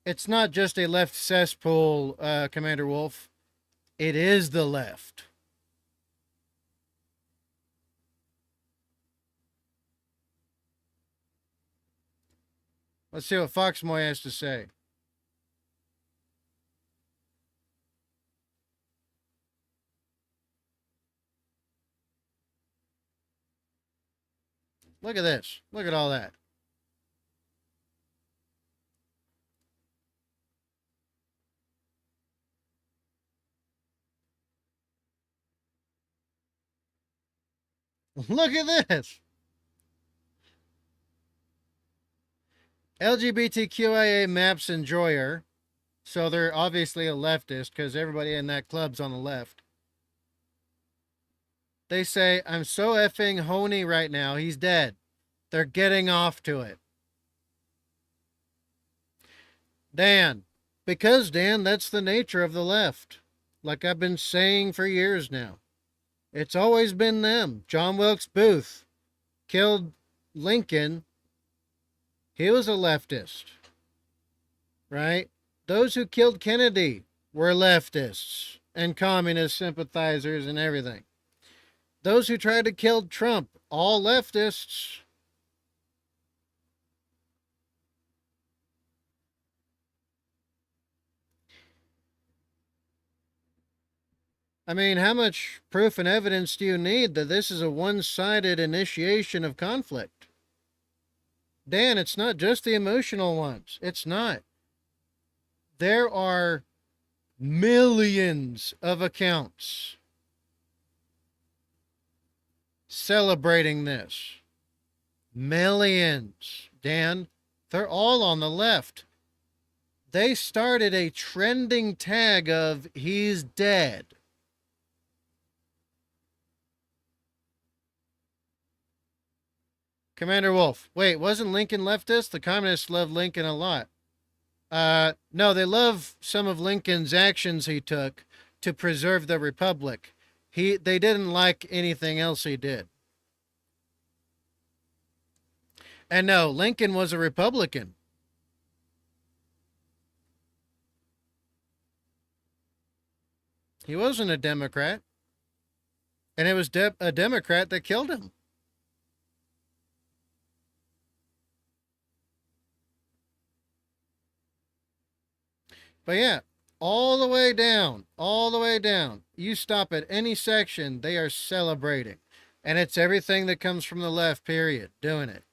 It's not just a left cesspool, Commander Wolf. It is the left. Let's see what Foxmoy has to say. Look at this. Look at all that. Look at this. LGBTQIA maps enjoyer. So they're obviously a leftist because everybody in that club's on the left. They say, I'm so effing horny right now. He's dead. They're getting off to it. Dan. Because, Dan, that's the nature of the left. Like I've been saying for years now. It's always been them. John Wilkes Booth killed Lincoln. He was a leftist. Right? Those who killed Kennedy were leftists and communist sympathizers and everything. Those who tried to kill Trump, all leftists. I mean, how much proof and evidence do you need that this is a one-sided initiation of conflict? Dan, it's not just the emotional ones. It's not. There are millions of accounts celebrating this. Millions. Dan, they're all on the left. They started a trending tag of he's dead. Commander Wolf, wait, wasn't Lincoln leftist? The communists love Lincoln a lot. No, they love some of Lincoln's actions he took to preserve the republic. They didn't like anything else he did. And no, Lincoln was a Republican. He wasn't a Democrat. And it was a Democrat that killed him. But yeah, all the way down, all the way down. You stop at any section, they are celebrating. And it's everything that comes from the left, period, doing it.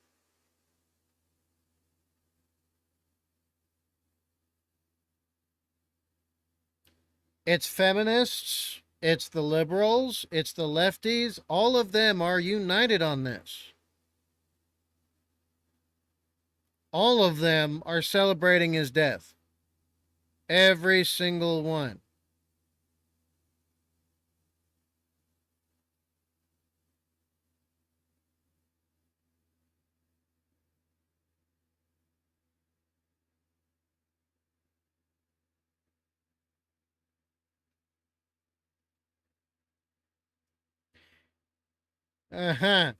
It's feminists, it's the liberals, it's the lefties. All of them are united on this. All of them are celebrating his death. Every single one.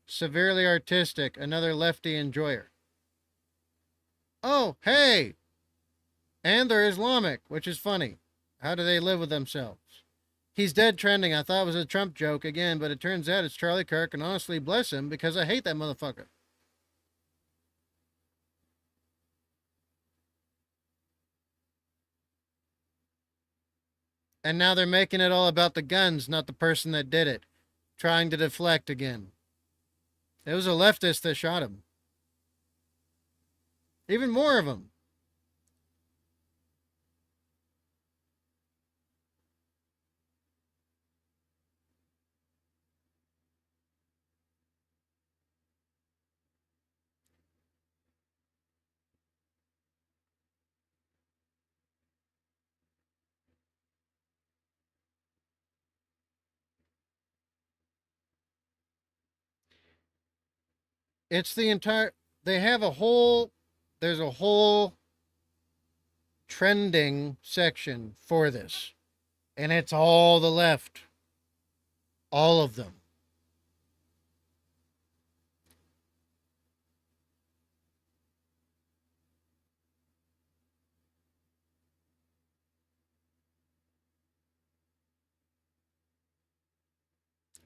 Severely artistic, another lefty enjoyer. Oh, hey! And they're Islamic, which is funny. How do they live with themselves? He's dead trending. I thought it was a Trump joke again, but it turns out it's Charlie Kirk, and honestly, bless him, because I hate that motherfucker. And now they're making it all about the guns, not the person that did it. Trying to deflect again. It was a leftist that shot him. Even more of them. It's the entire, they have a whole, there's a whole trending section for this. And it's all the left. All of them.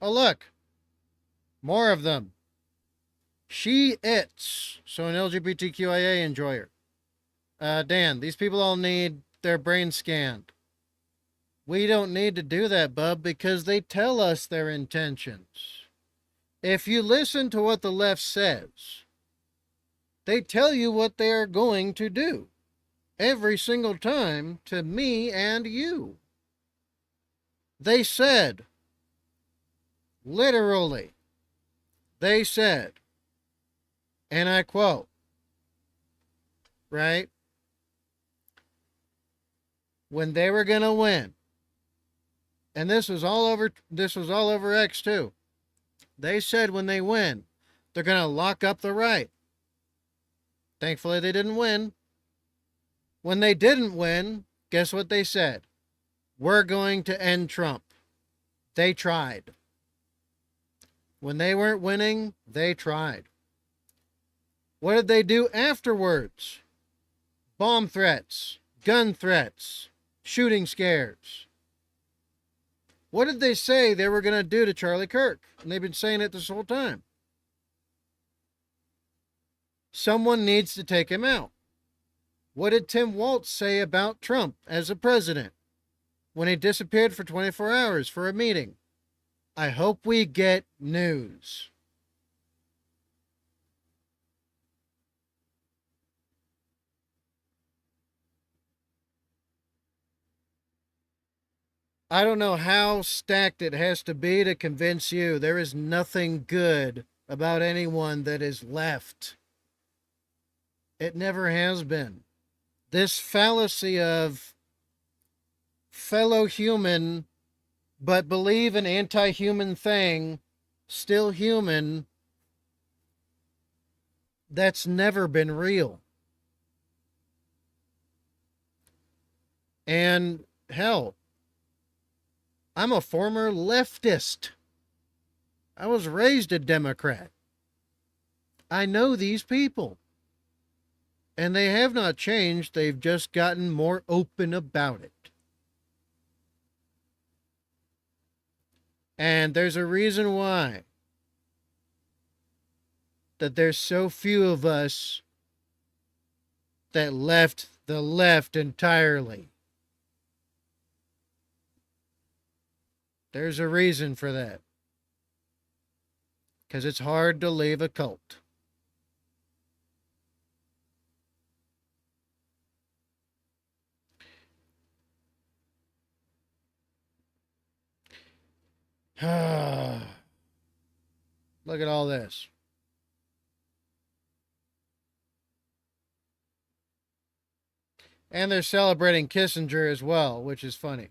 Oh, look. More of them. She, it's. So an LGBTQIA enjoyer. Dan, these people all need their brain scanned. We don't need to do that, bub, because they tell us their intentions. If you listen to what the left says, they tell you what they are going to do. Every single time to me and you. They said, literally, they said, and I quote, right? When they were going to win, and this was all over X too. They said when they win, they're going to lock up the right. Thankfully, they didn't win. When they didn't win, guess what they said? We're going to end Trump. They tried. When they weren't winning, they tried. What did they do afterwards? Bomb threats, gun threats, shooting scares. What did they say they were going to do to Charlie Kirk? And they've been saying it this whole time. Someone needs to take him out. What did Tim Walz say about Trump as a president when he disappeared for 24 hours for a meeting? I hope we get news. I don't know how stacked it has to be to convince you there is nothing good about anyone that is left. It never has been. This fallacy of fellow human, but believe an anti-human thing, still human, that's never been real. And hell, I'm a former leftist. I was raised a Democrat. I know these people. And they have not changed. They've just gotten more open about it. And there's a reason why. That there's so few of us that left the left entirely. There's a reason for that. Because it's hard to leave a cult. Look at all this. And they're celebrating Kissinger as well, which is funny.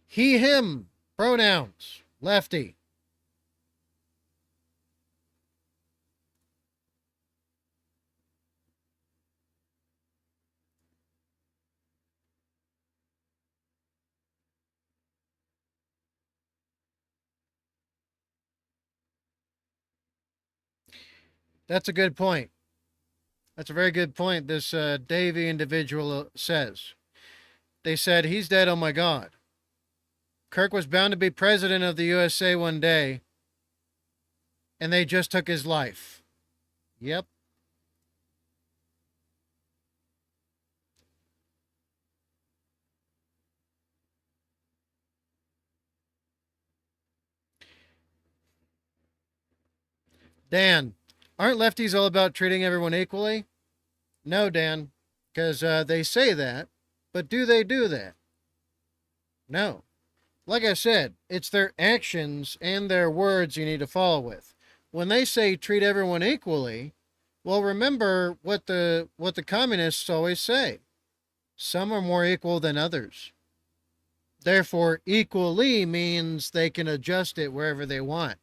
He, him, pronouns, lefty. That's a good point. That's a very good point this Davy individual says. They said, he's dead, oh my God. Kirk was bound to be president of the USA one day, and they just took his life. Yep. Dan, aren't lefties all about treating everyone equally? No, Dan, because they say that, but do they do that? No. Like I said, it's their actions and their words you need to follow with. When they say treat everyone equally, well, remember what the communists always say. Some are more equal than others. Therefore, equally means they can adjust it wherever they want.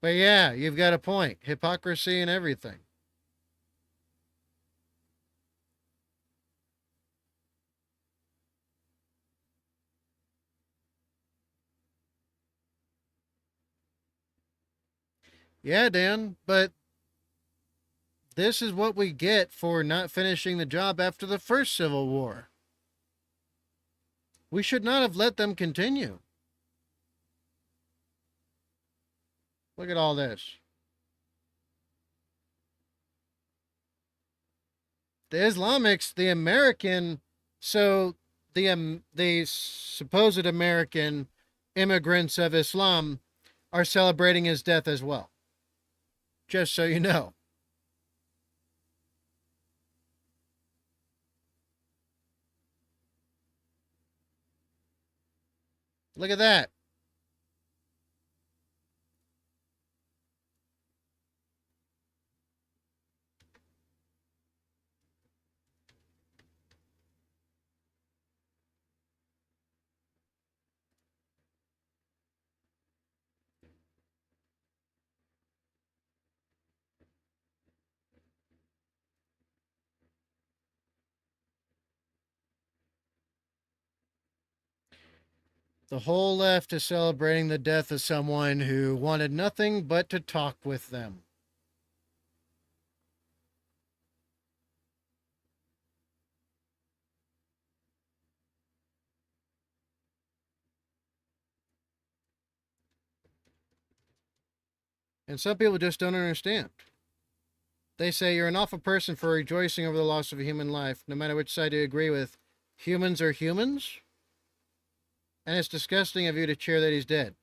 But yeah, you've got a point. Hypocrisy and everything. Yeah, Dan, but this is what we get for not finishing the job after the first Civil War. We should not have let them continue. Look at all this. The Islamics, the American, so the supposed American immigrants of Islam are celebrating his death as well. Just so you know. Look at that. The whole left is celebrating the death of someone who wanted nothing but to talk with them. And some people just don't understand. They say you're an awful person for rejoicing over the loss of a human life, no matter which side you agree with. humans are humans, and it's disgusting of you to cheer that he's dead.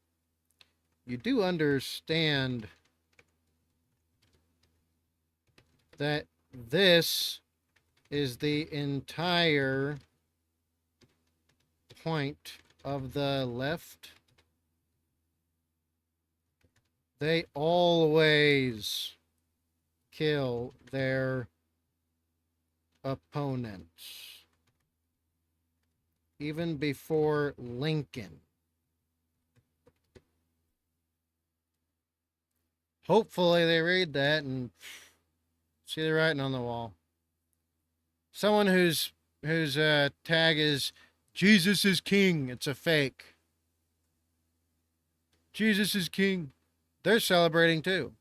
You do understand that this is the entire point of the left. They always kill their opponents. Even before Lincoln. Hopefully they read that and see the writing on the wall. Someone whose tag is Jesus is King. It's a fake. Jesus is King. They're celebrating too.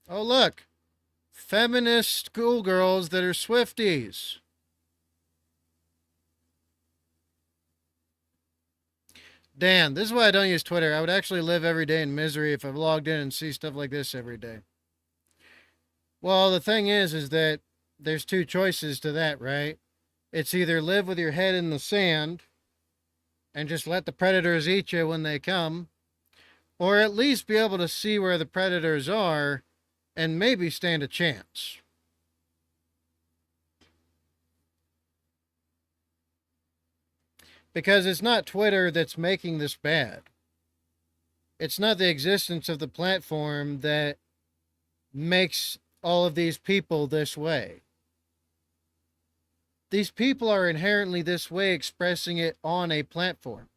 Oh, look. Feminist schoolgirls that are Swifties. Dan, this is why I don't use Twitter. I would actually live every day in misery if I logged in and see stuff like this every day. Well, the thing is that there's two choices to that, right? It's either live with your head in the sand and just let the predators eat you when they come, or at least be able to see where the predators are and maybe stand a chance. Because it's not Twitter that's making this bad. It's not the existence of the platform that makes all of these people this way. These people are inherently this way, expressing it on a platform.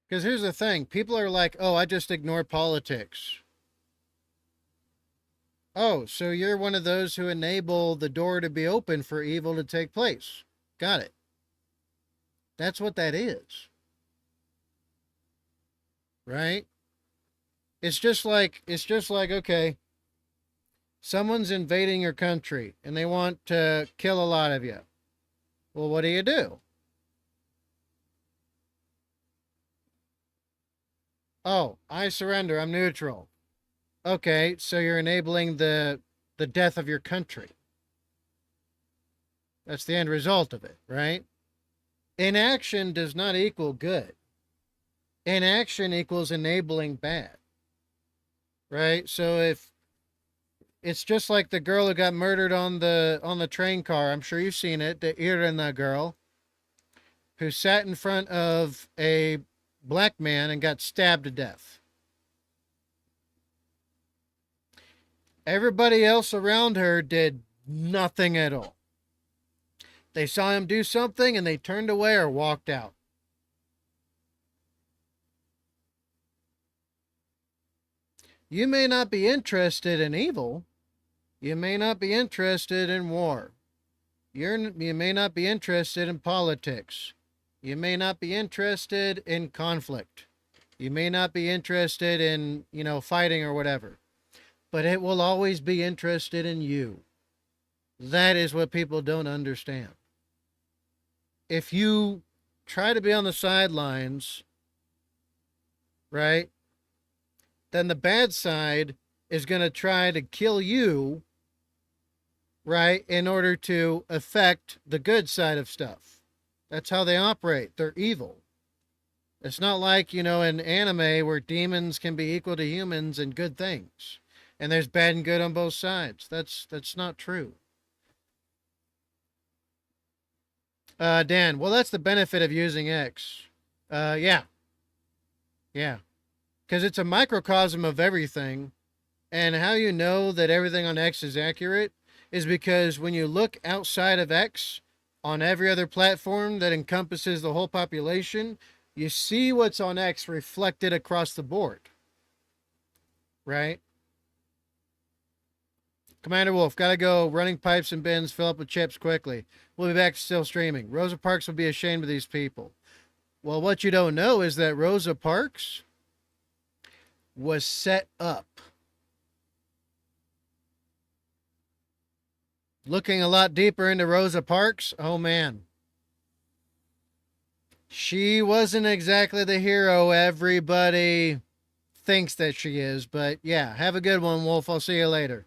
Because here's the thing. People are like, oh, I just ignore politics. Oh, so you're one of those who enable the door to be open for evil to take place. Got it. That's what that is. Right? It's just like, okay, someone's invading your country and they want to kill a lot of you. Well, what do? Oh, I surrender. I'm neutral. Okay, so you're enabling the death of your country. That's the end result of it, right? Inaction does not equal good. Inaction equals enabling bad. Right? So if it's just like the girl who got murdered on the train car, I'm sure you've seen it, the Irina girl, who sat in front of a black man and got stabbed to death. Everybody else around her did nothing at all. They saw him do something and they turned away or walked out. You may not be interested in evil. You may not be interested in war. You may not be interested in politics. You may not be interested in conflict. You may not be interested in, fighting or whatever. But it will always be interested in you. That is what people don't understand. If you try to be on the sidelines, right, then the bad side is going to try to kill you, right, in order to affect the good side of stuff. That's how they operate. They're evil. It's not like, in anime where demons can be equal to humans and good things. And there's bad and good on both sides. That's not true. Dan, well, that's the benefit of using X. Yeah. Because it's a microcosm of everything. And how you know that everything on X is accurate is because when you look outside of X on every other platform that encompasses the whole population, you see what's on X reflected across the board. Right? Commander Wolf, gotta go. Running pipes and bins, fill up with chips quickly. We'll be back still streaming. Rosa Parks will be ashamed of these people. Well, what you don't know is that Rosa Parks was set up. Looking a lot deeper into Rosa Parks, oh man. She wasn't exactly the hero everybody thinks that she is, but yeah, have a good one, Wolf. I'll see you later.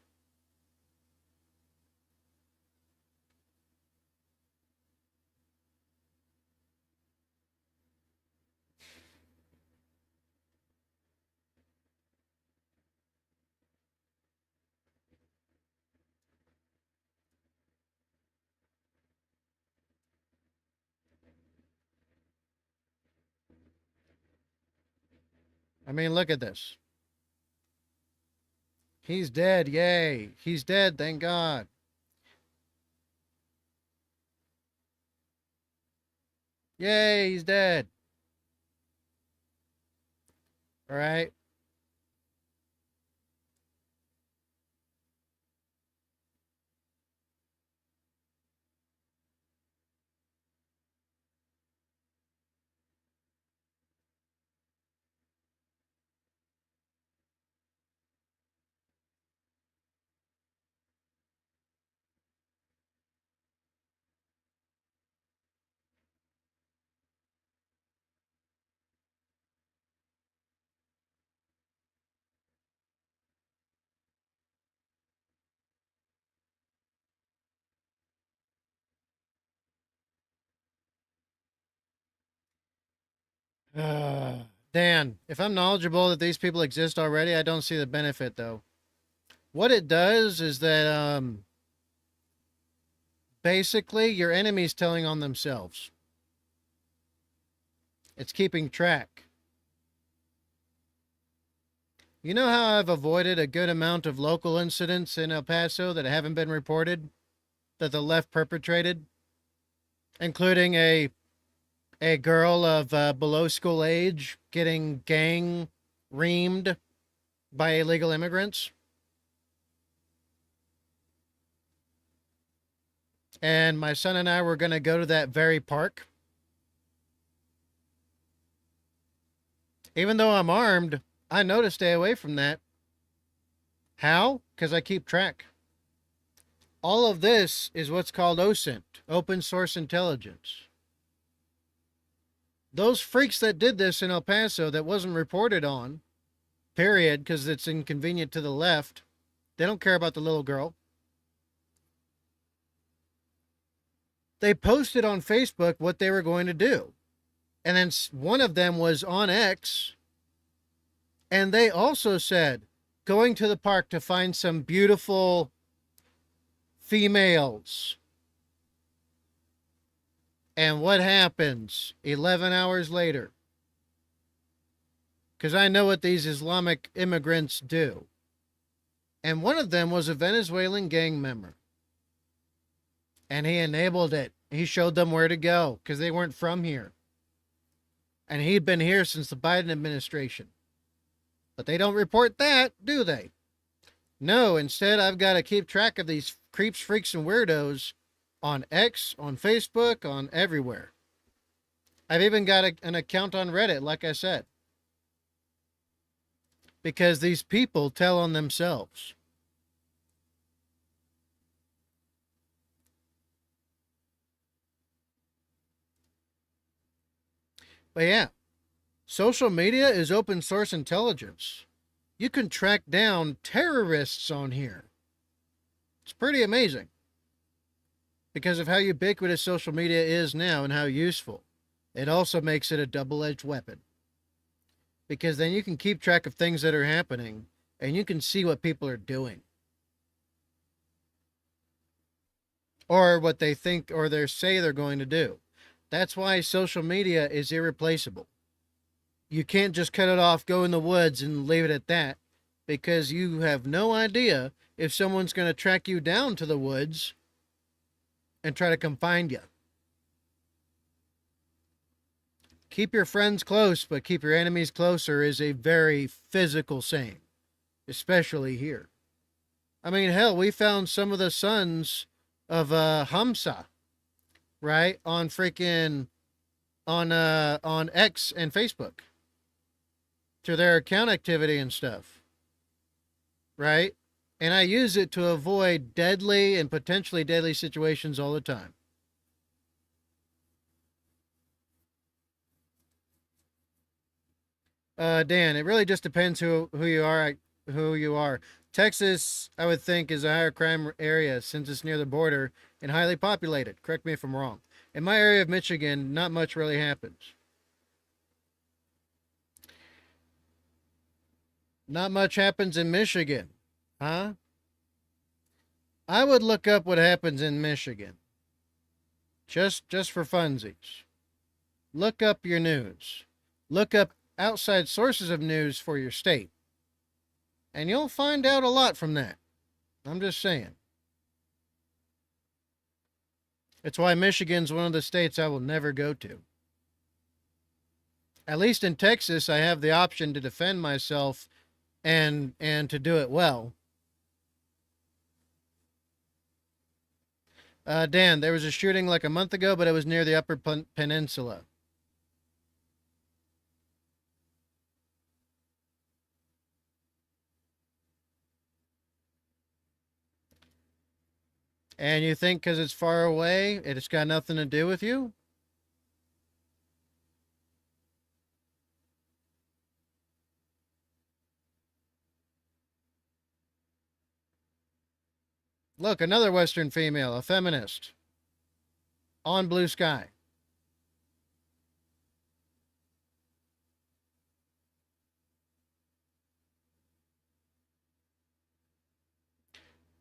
I mean, look at this. He's dead. Yay. He's dead. Thank God. Yay, he's dead. All right. Dan, if I'm knowledgeable that these people exist already, I don't see the benefit though. What it does is that basically your enemy's telling on themselves. It's keeping track. You know how I've avoided a good amount of local incidents in El Paso that haven't been reported that the left perpetrated, including a girl of below school age getting gang reamed by illegal immigrants? And my son and I were going to go to that very park. Even though I'm armed, I know to stay away from that. How? Because I keep track. All of this is what's called OSINT, open source intelligence. Those freaks that did this in El Paso that wasn't reported on, period, because it's inconvenient to the left, they don't care about the little girl. They posted on Facebook what they were going to do. And then one of them was on X, and they also said, going to the park to find some beautiful females. And what happens 11 hours later? Because I know what these Islamic immigrants do. And one of them was a Venezuelan gang member. And he enabled it. He showed them where to go because they weren't from here. And he'd been here since the Biden administration. But they don't report that, do they? No, instead I've got to keep track of these creeps, freaks, and weirdos on X, on Facebook, on everywhere. I've even got an account on Reddit, like I said. Because these people tell on themselves. But yeah, social media is open source intelligence. You can track down terrorists on here. It's pretty amazing. Because of how ubiquitous social media is now and how useful. It also makes it a double-edged weapon. Because then you can keep track of things that are happening and you can see what people are doing. Or what they think or they say they're going to do. That's why social media is irreplaceable. You can't just cut it off, go in the woods, and leave it at that, because you have no idea if someone's going to track you down to the woods and try to come find you. Keep your friends close, but keep your enemies closer is a very physical saying, especially here. I mean, hell, we found some of the sons of Hamza, right? On freaking on X and Facebook through their account activity and stuff. Right? And I use it to avoid deadly and potentially deadly situations all the time. Dan, it really just depends who you are. Who you are. Texas, I would think, is a higher crime area since it's near the border and highly populated. Correct me if I'm wrong. In my area of Michigan, not much really happens. Not much happens in Michigan, huh? I would look up what happens in Michigan. Just for funsies. Look up your news. Look up outside sources of news for your state. And you'll find out a lot from that. I'm just saying. It's why Michigan's one of the states I will never go to. At least in Texas, I have the option to defend myself and to do it well. Dan, there was a shooting like a month ago, but it was near the Upper Peninsula. And you think because it's far away, it's got nothing to do with you? Look, another Western female, a feminist. On Blue Sky.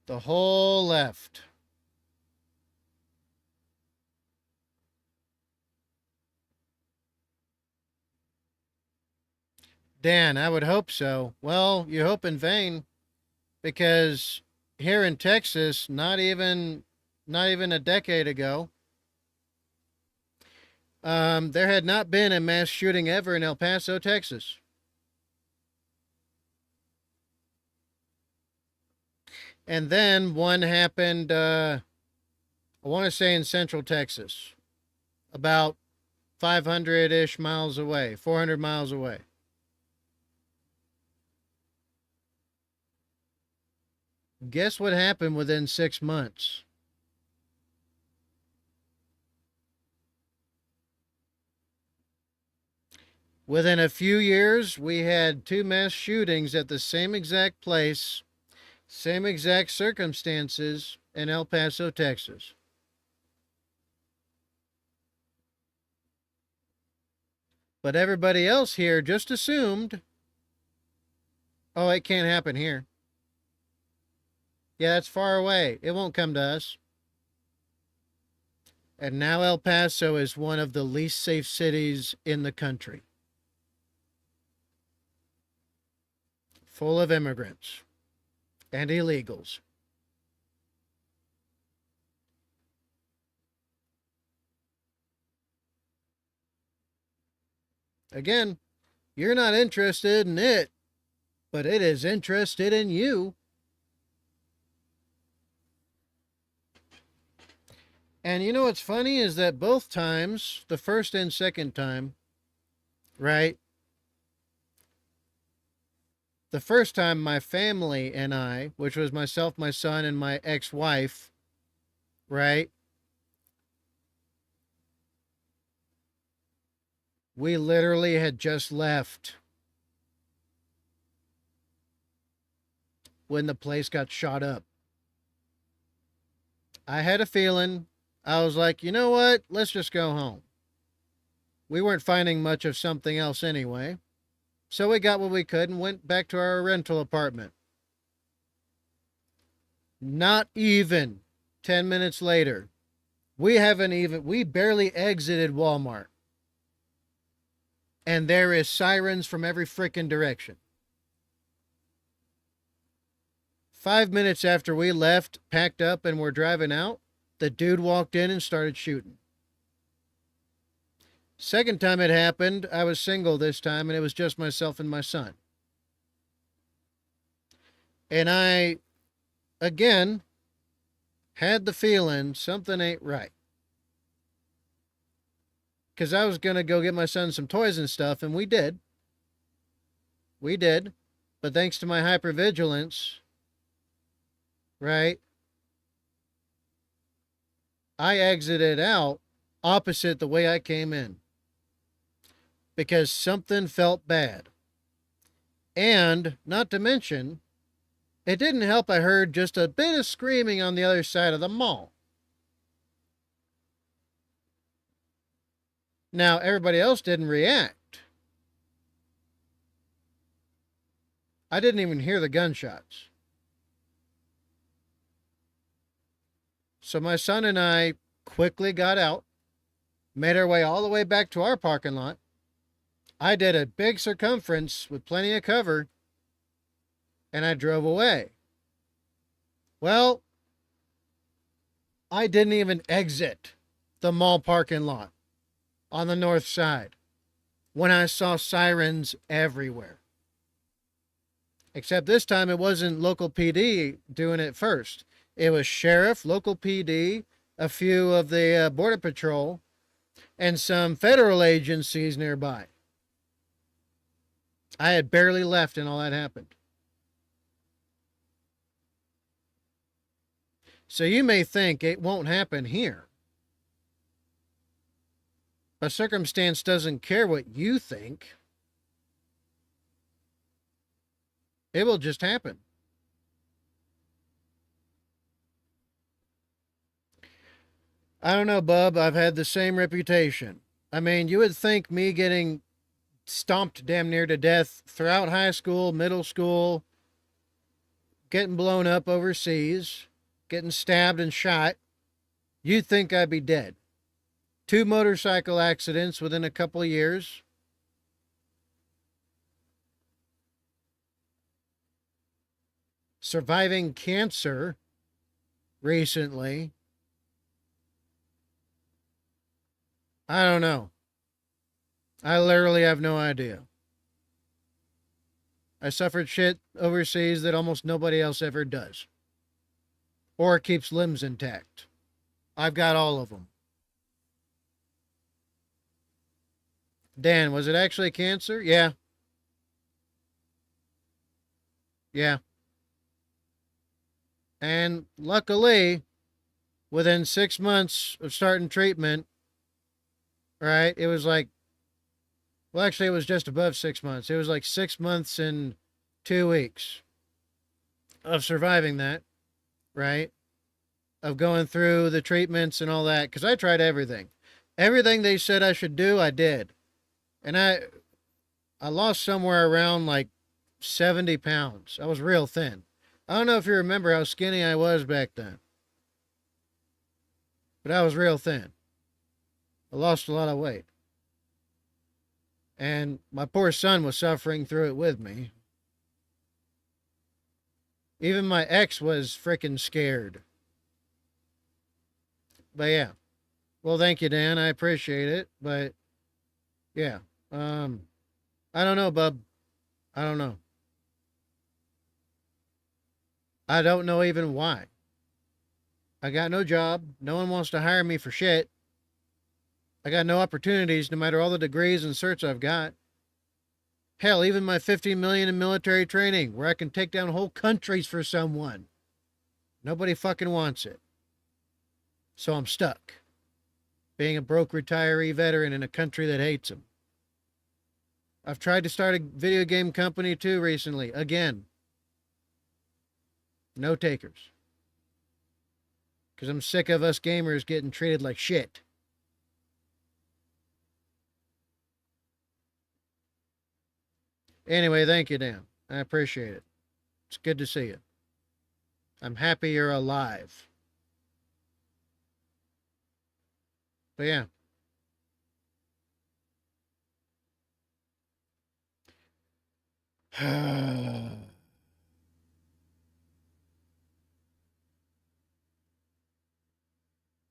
The whole left. Dan, I would hope so. Well, you hope in vain, because here in Texas, not even a decade ago, there had not been a mass shooting ever in El Paso, Texas. And then one happened, I want to say in Central Texas, about 500-ish miles away, 400 miles away. Guess what happened within 6 months? Within a few years, we had 2 mass shootings at the same exact place, same exact circumstances in El Paso, Texas. But everybody else here just assumed, oh, it can't happen here. Yeah, it's far away. It won't come to us. And now El Paso is one of the least safe cities in the country. Full of immigrants and illegals. Again, you're not interested in it, but it is interested in you. And you know what's funny is that both times, the first and second time, right? The first time my family and I, which was myself, my son, and my ex-wife, right? We literally had just left when the place got shot up. I had a feeling. I was like, you know what? Let's just go home. We weren't finding much of something else anyway. So we got what we could and went back to our rental apartment. Not even 10 minutes later, we barely exited Walmart. And there is sirens from every frickin' direction. 5 minutes after we left, packed up, and were driving out, the dude walked in and started shooting. Second time it happened, I was single this time, and it was just myself and my son. And I again, had the feeling something ain't right. Because I was going to go get my son some toys and stuff, and we did. We did. But thanks to my hypervigilance, right, I exited out opposite the way I came in. Because something felt bad. And, not to mention, it didn't help I heard just a bit of screaming on the other side of the mall. Now, everybody else didn't react. I didn't even hear the gunshots. So my son and I quickly got out, made our way all the way back to our parking lot. I did a big circumference with plenty of cover, and I drove away. Well, I didn't even exit the mall parking lot on the north side when I saw sirens everywhere. Except this time it wasn't local PD doing it first. It was sheriff, local PD, a few of the border patrol, and some federal agencies nearby. I had barely left and all that happened. So you may think it won't happen here. But circumstance doesn't care what you think. It will just happen. I don't know, bub. I've had the same reputation. I mean, you would think me getting stomped damn near to death throughout high school, middle school, getting blown up overseas, getting stabbed and shot, you'd think I'd be dead. 2 motorcycle accidents within a couple of years. Surviving cancer recently. I don't know. I literally have no idea. I suffered shit overseas that almost nobody else ever does. Or keeps limbs intact. I've got all of them. Dan, was it actually cancer? Yeah. Yeah. And luckily, within 6 months of starting treatment, right, it was like, well, actually, it was just above 6 months. It was like 6 months and 2 weeks of surviving that, right? Of going through the treatments and all that. Because I tried everything. Everything they said I should do, I did. And I lost somewhere around like 70 pounds. I was real thin. I don't know if you remember how skinny I was back then. But I was real thin. I lost a lot of weight. And my poor son was suffering through it with me. Even my ex was freaking scared. But yeah. Well, thank you, Dan. I appreciate it. But yeah. I don't know, bub. I don't know. I don't know even why. I got no job. No one wants to hire me for shit. I got no opportunities no matter all the degrees and certs I've got. Hell, even my $15 million in military training where I can take down whole countries for someone. Nobody fucking wants it. So I'm stuck. Being a broke retiree veteran in a country that hates them. I've tried to start a video game company too recently. Again. No takers. Because I'm sick of us gamers getting treated like shit. Anyway, thank you, Dan. I appreciate it. It's good to see you. I'm happy you're alive. But yeah.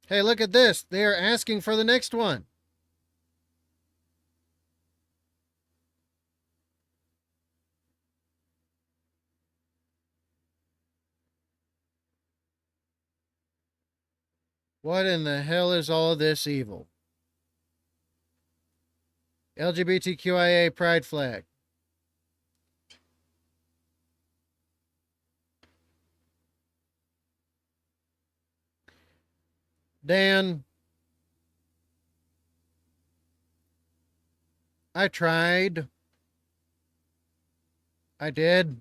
Hey, look at this. They are asking for the next one. What in the hell is all of this evil? LGBTQIA pride flag. Dan, I tried. I did.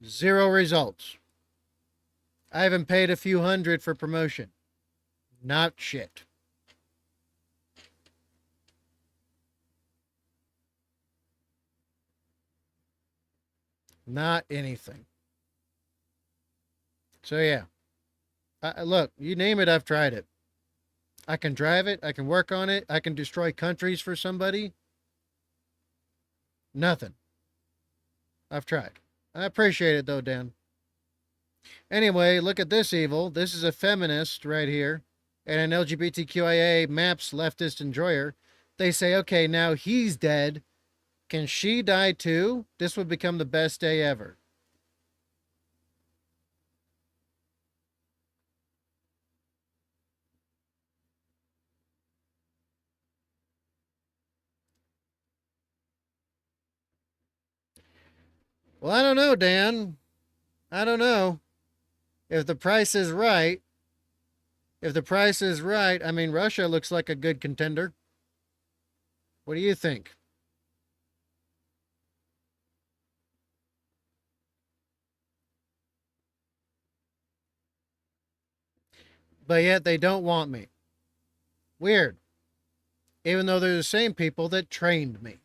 0 results. I haven't paid a few hundred for promotion. Not shit. Not anything. So yeah. Look, you name it, I've tried it. I can drive it. I can work on it. I can destroy countries for somebody. Nothing. I've tried. I appreciate it though, Dan. Anyway, look at this evil. This is a feminist right here and an LGBTQIA maps leftist enjoyer. They say, okay, now he's dead. Can she die too? This would become the best day ever. Well, I don't know, Dan. I don't know. If the price is right, I mean, Russia looks like a good contender. What do you think? But yet they don't want me. Weird. Even though they're the same people that trained me.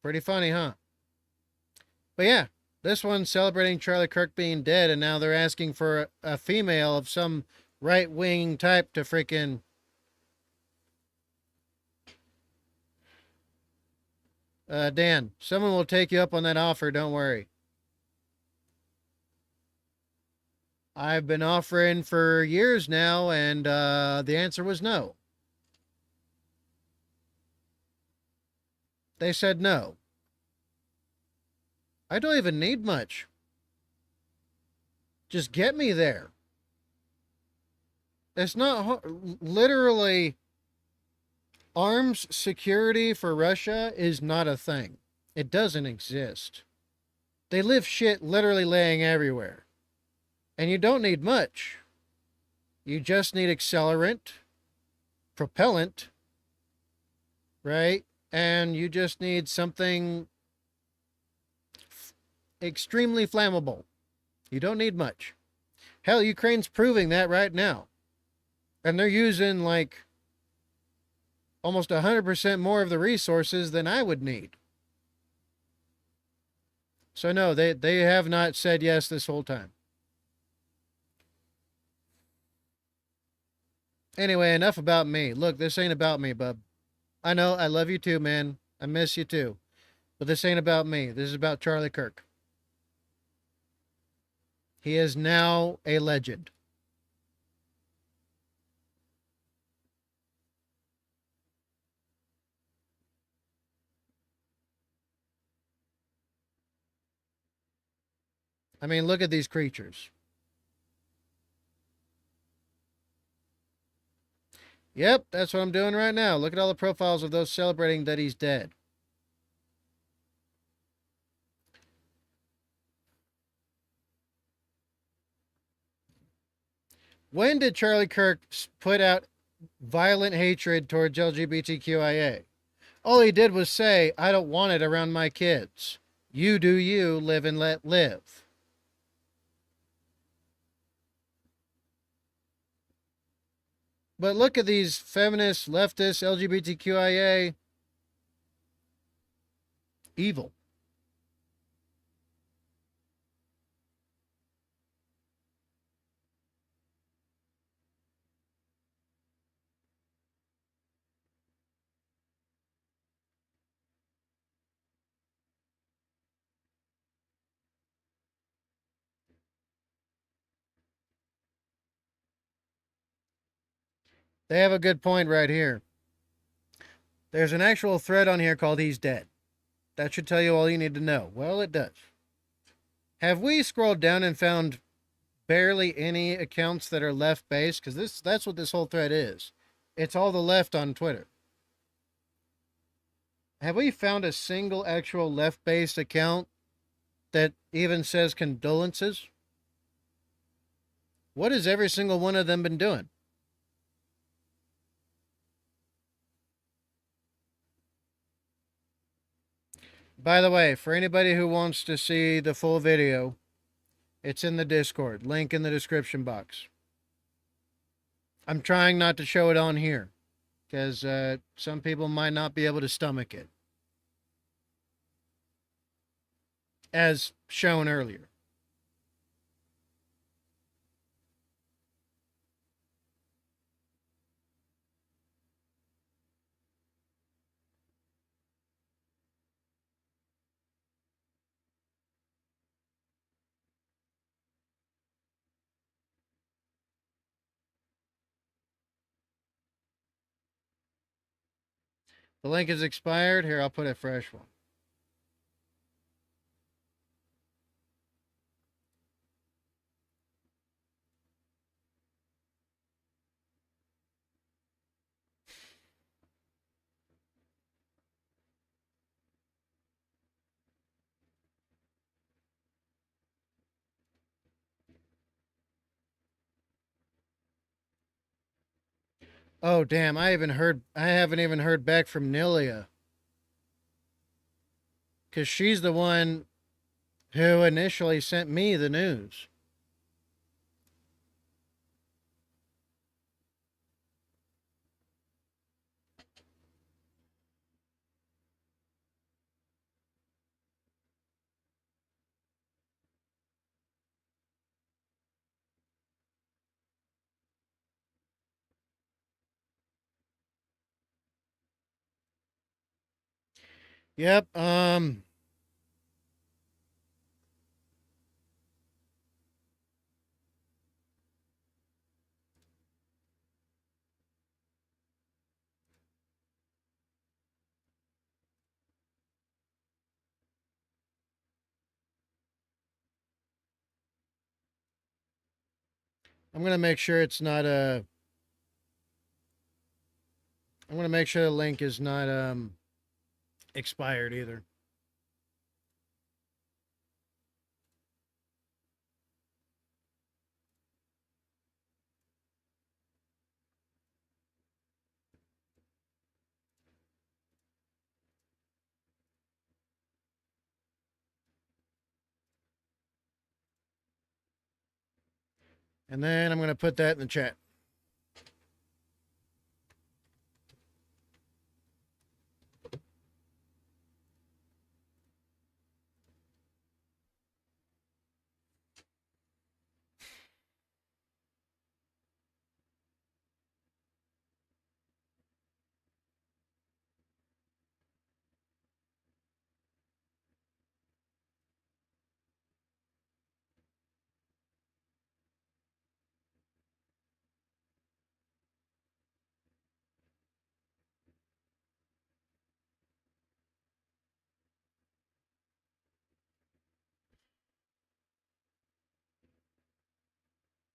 Pretty funny, huh? But yeah, this one's celebrating Charlie Kirk being dead, and now they're asking for a female of some right-wing type to freaking... Dan, someone will take you up on that offer, don't worry. I've been offering for years now, and the answer was no. They said no. I don't even need much. Just get me there. It's not literally arms security for Russia is not a thing. It doesn't exist. They live shit literally laying everywhere. And you don't need much. You just need accelerant, propellant, right? And you just need something extremely flammable. You don't need much. Hell, Ukraine's proving that right now. And they're using like almost 100% more of the resources than I would need. So no, they have not said yes this whole time. Anyway, enough about me. Look, this ain't about me, bub. I know, I love you too, man. I miss you too. But this ain't about me. This is about Charlie Kirk. He is now a legend. I mean, look at these creatures. Yep, that's what I'm doing right now. Look at all the profiles of those celebrating that he's dead. When did Charlie Kirk put out violent hatred towards LGBTQIA? All he did was say, I don't want it around my kids. You do you, live and let live. But look at these feminists, leftists, LGBTQIA. Evil. They have a good point right here. There's an actual thread on here called He's Dead. That should tell you all you need to know. Well, it does. Have we scrolled down and found barely any accounts that are left based? Because that's what this whole thread is. It's all the left on Twitter. Have we found a single actual left based account that even says condolences? What has every single one of them been doing? By the way, for anybody who wants to see the full video, it's in the Discord. Link in the description box. I'm trying not to show it on here because some people might not be able to stomach it, as shown earlier. The link is expired. Here, I'll put a fresh one. Oh damn! I haven't even heard back from Nilia, because she's the one who initially sent me the news. Yep. I'm gonna make sure it's not a. I'm gonna make sure the link is not expired either. And then I'm gonna put that in the chat.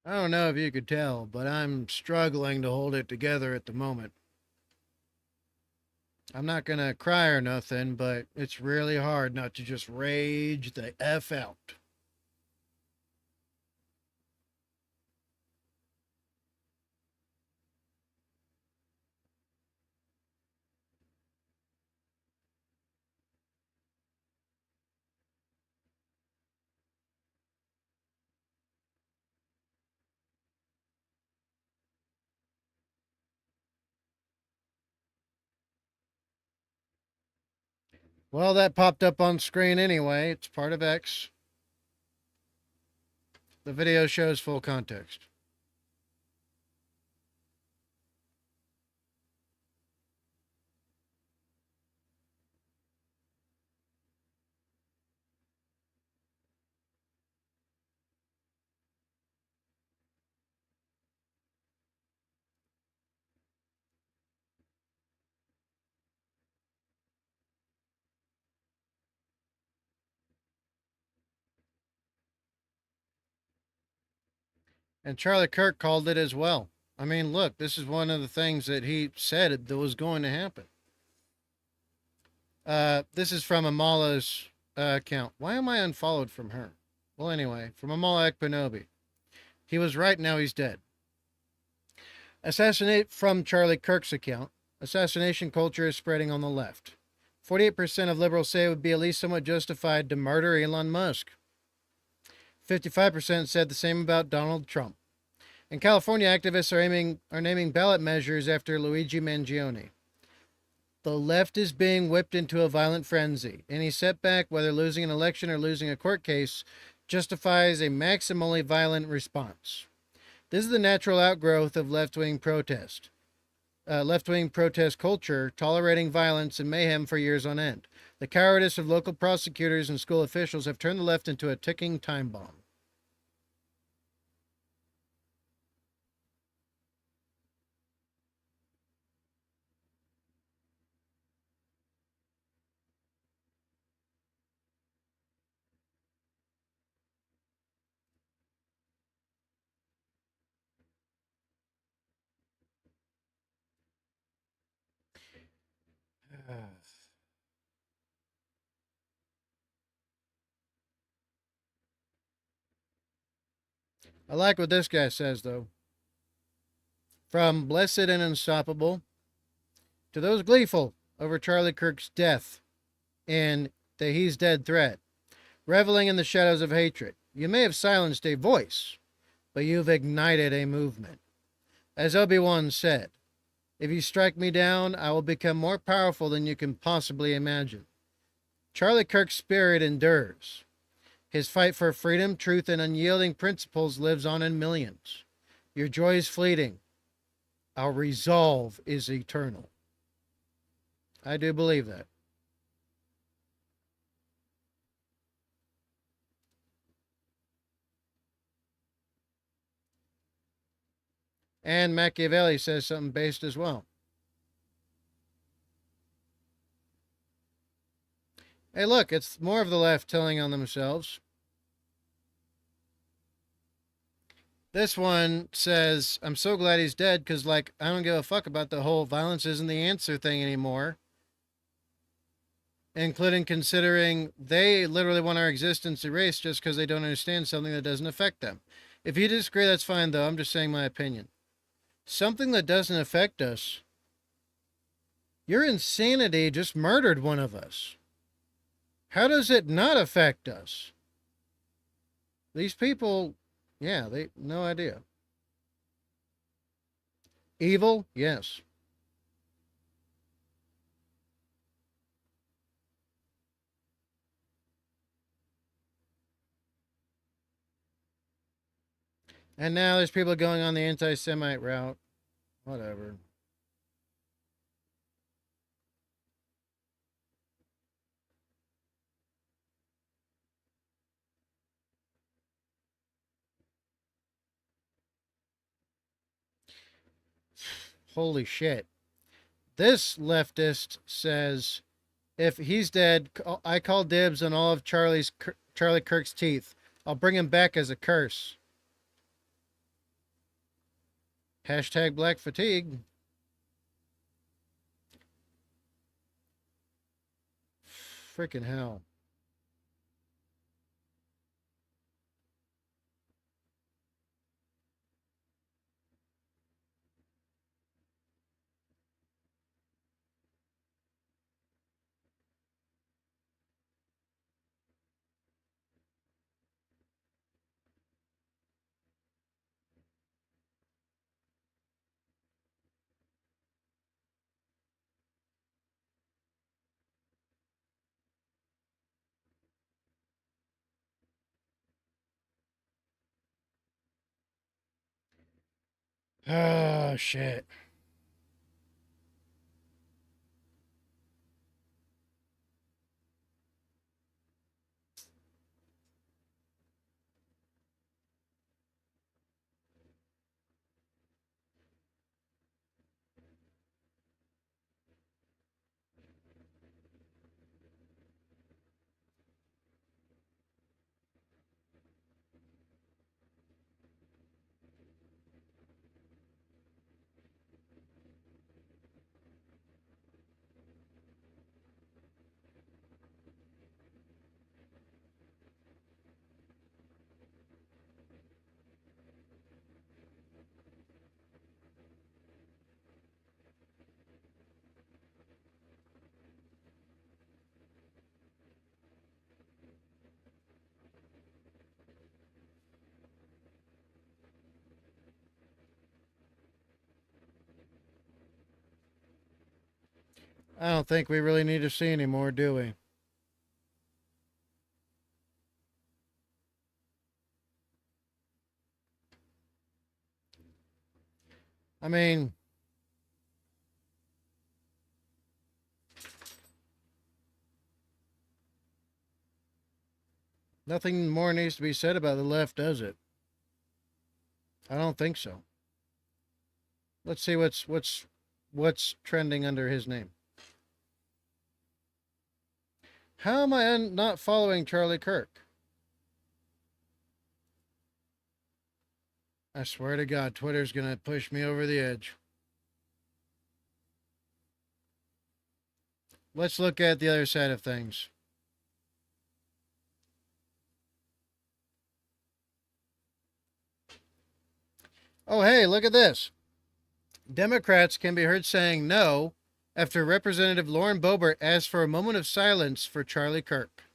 I don't know if you could tell, but I'm struggling to hold it together at the moment. I'm not gonna cry or nothing, but it's really hard not to just rage the F out. Well, that popped up on screen anyway. It's part of X. The video shows full context. And Charlie Kirk called it as well. I mean, look, this is one of the things that he said that was going to happen. This is from Amala's account. Why am I unfollowed from her? Well, anyway, from Amala Ekpanobi. He was right, now he's dead. Assassinate from Charlie Kirk's account. Assassination culture is spreading on the left. 48% of liberals say it would be at least somewhat justified to murder Elon Musk. 55% said the same about Donald Trump. And California activists are naming ballot measures after Luigi Mangione. The left is being whipped into a violent frenzy. Any setback, whether losing an election or losing a court case, justifies a maximally violent response. This is the natural outgrowth of left-wing protest. Left-wing protest culture, tolerating violence and mayhem for years on end. The cowardice of local prosecutors and school officials have turned the left into a ticking time bomb. I like what this guy says, though. From blessed and unstoppable to those gleeful over Charlie Kirk's death and the he's dead threat, reveling in the shadows of hatred. You may have silenced a voice, but you've ignited a movement. As Obi-Wan said, if you strike me down, I will become more powerful than you can possibly imagine. Charlie Kirk's spirit endures. His fight for freedom, truth, and unyielding principles lives on in millions. Your joy is fleeting. Our resolve is eternal. I do believe that. And Machiavelli says something based as well. Hey, look, it's more of the left telling on themselves. This one says, I'm so glad he's dead because, like, I don't give a fuck about the whole violence isn't the answer thing anymore. Including considering they literally want our existence erased just because they don't understand something that doesn't affect them. If you disagree, that's fine, though. I'm just saying my opinion. Something that doesn't affect us. Your insanity just murdered one of us. How does it not affect us? These people, yeah, they no idea. Evil, yes. And now there's people going on the anti-Semite route. Whatever. Holy shit. This leftist says, if he's dead, I call dibs on all of Charlie Kirk's teeth. I'll bring him back as a curse. Hashtag black fatigue. Freaking hell. Oh, shit. I don't think we really need to see any more, do we? I mean, nothing more needs to be said about the left, does it? I don't think so. Let's see what's trending under his name. How am I not following Charlie Kirk? I swear to God, Twitter's going to push me over the edge. Let's look at the other side of things. Oh, hey, look at this. Democrats can be heard saying no after Representative Lauren Boebert asked for a moment of silence for Charlie Kirk.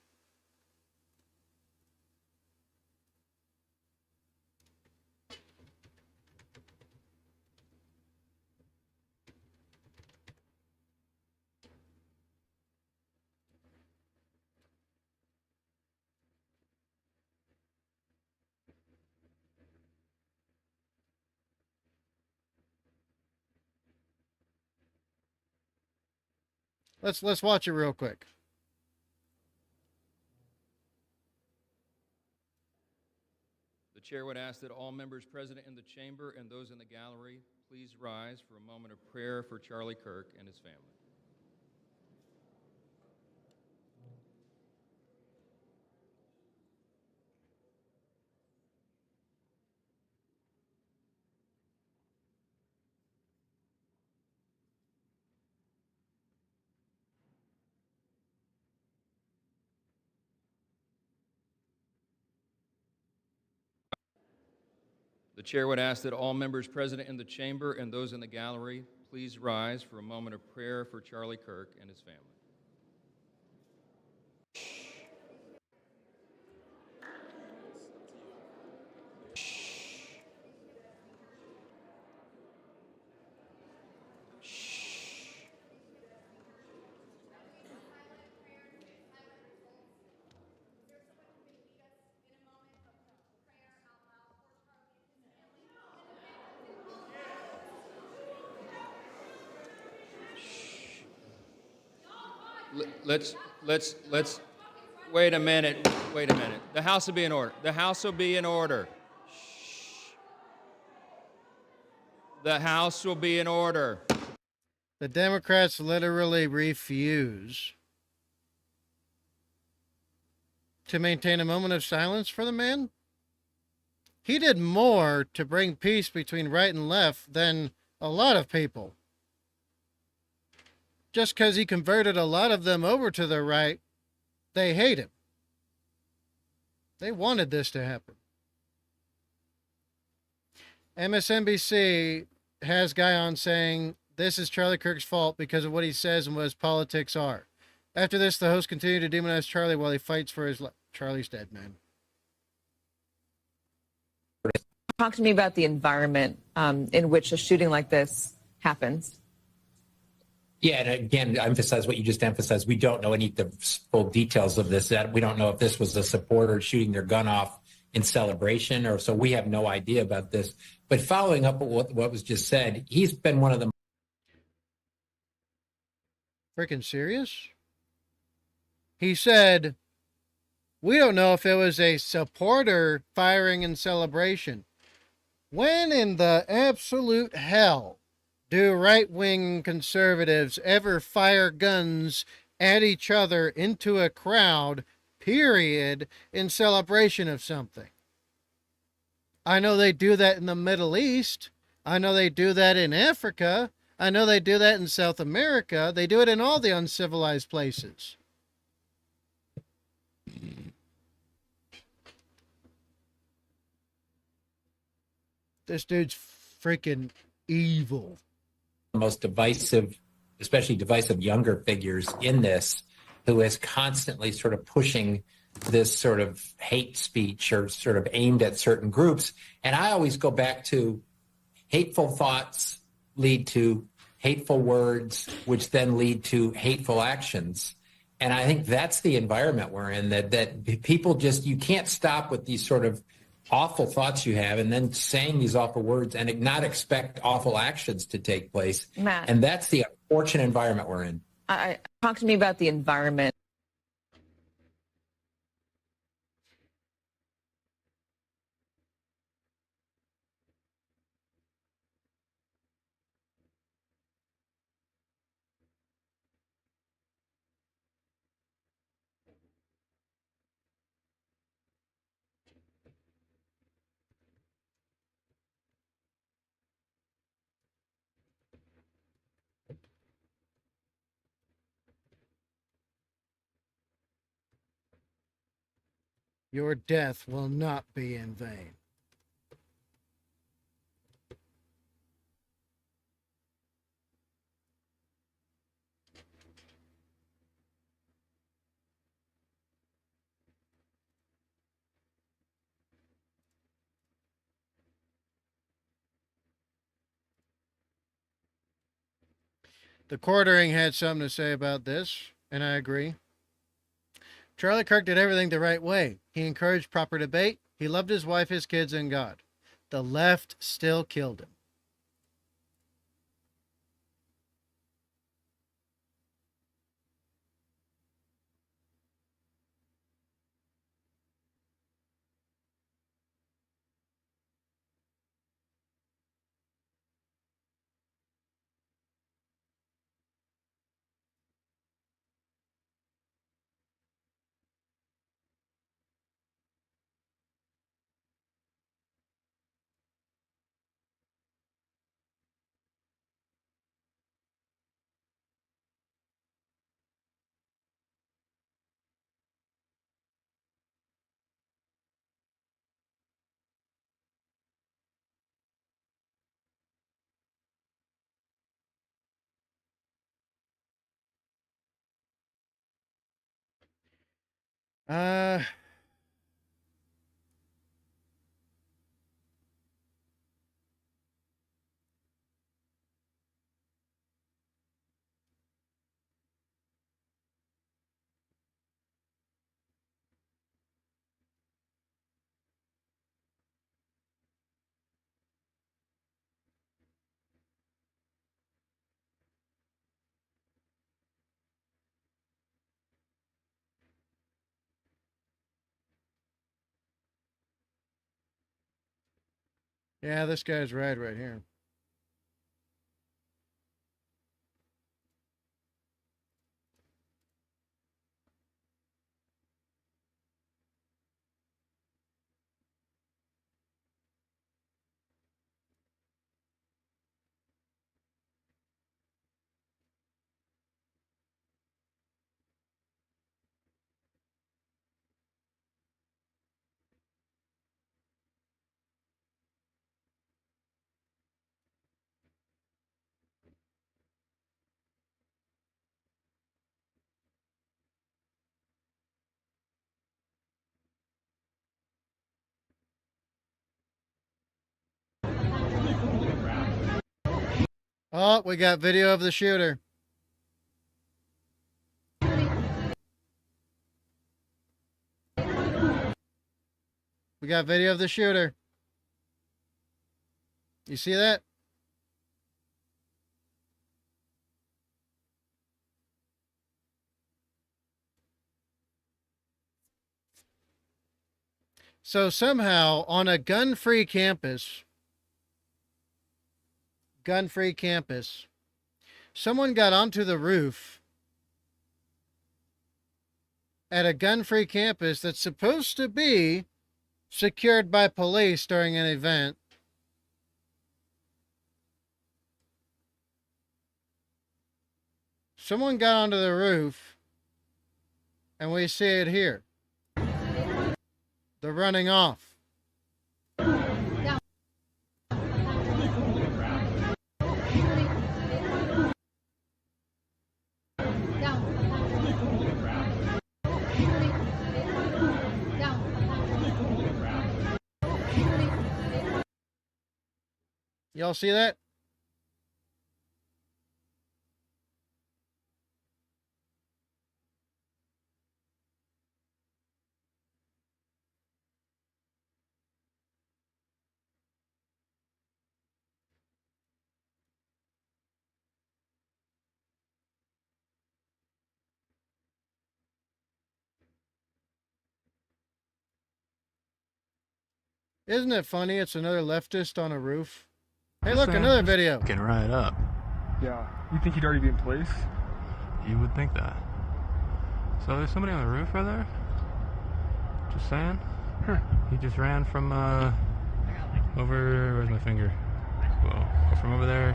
Let's watch it real quick. The chair would ask that all members present in the chamber and those in the gallery please rise for a moment of prayer for Charlie Kirk and his family. The chair would ask that all members present in the chamber and those in the gallery please rise for a moment of prayer for Charlie Kirk and his family. Let's wait a minute. The House will be in order. The House will be in order. Shh. The House will be in order. The Democrats literally refuse to maintain a moment of silence for the man. He did more to bring peace between right and left than a lot of people. Just because he converted a lot of them over to the right, they hate him. They wanted this to happen. MSNBC has guy on saying this is Charlie Kirk's fault because of what he says and what his politics are. After this, the host continued to demonize Charlie while he fights for his life. Charlie's dead, man. Talk to me about the environment in which a shooting like this happens. Yeah, and again, emphasize what you just emphasized. We don't know any of the full details of this. That we don't know if this was a supporter shooting their gun off in celebration, or so we have no idea about this. But following up with what was just said, he's been one of the Freaking serious? He said, we don't know if it was a supporter firing in celebration. When in the absolute hell do right-wing conservatives ever fire guns at each other into a crowd, period, in celebration of something? I know they do that in the Middle East. I know they do that in Africa. I know they do that in South America. They do it in all the uncivilized places. This dude's freaking evil. most divisive, especially divisive younger figures in this, who is constantly sort of pushing this sort of hate speech or sort of aimed at certain groups. And I always go back to hateful thoughts lead to hateful words, which then lead to hateful actions. And I think that's the environment we're in, that people just, you can't stop with these sort of awful thoughts you have and then saying these awful words and not expect awful actions to take place. Matt. And that's the unfortunate environment we're in. Talk to me about the environment. Your death will not be in vain. The quartering had something to say about this, and I agree. Charlie Kirk did everything the right way. He encouraged proper debate. He loved his wife, his kids, and God. The left still killed him. Uh, yeah, this guy's right here. Oh, we got video of the shooter. We got video of the shooter. You see that? So somehow on a gun-free campus, someone got onto the roof at a gun-free campus that's supposed to be secured by police during an event. Someone got onto the roof, and we see it here. They're running off. Y'all see that? Isn't it funny? It's another leftist on a roof. Hey, look, another video. Fucking right up. Yeah. You think he'd already be in place? You would think that. So there's somebody on the roof right there? Just saying. He just ran from over, where's my finger? Well, from over there,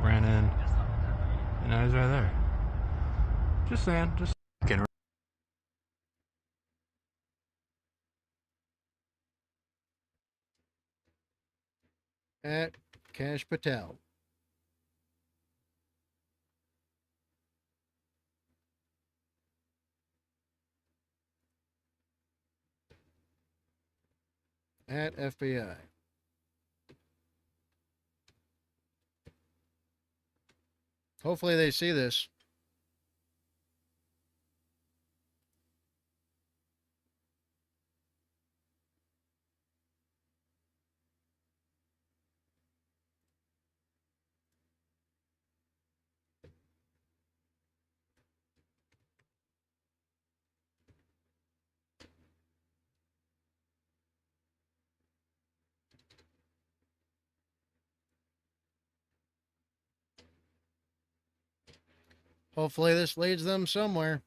ran in. And now he's right there. Just saying, just fucking At Cash Patel. At FBI. Hopefully they see this. Hopefully this leads them somewhere.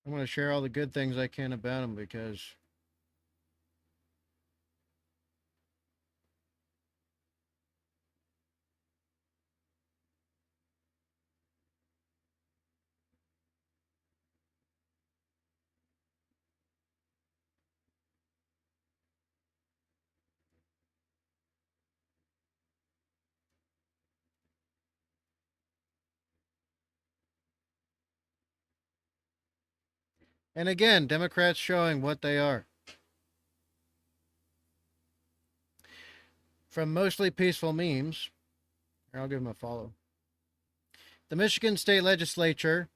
I'm going to share all the good things I can about him because and again, Democrats showing what they are. From mostly peaceful memes, here, I'll give them a follow. The Michigan State Legislature,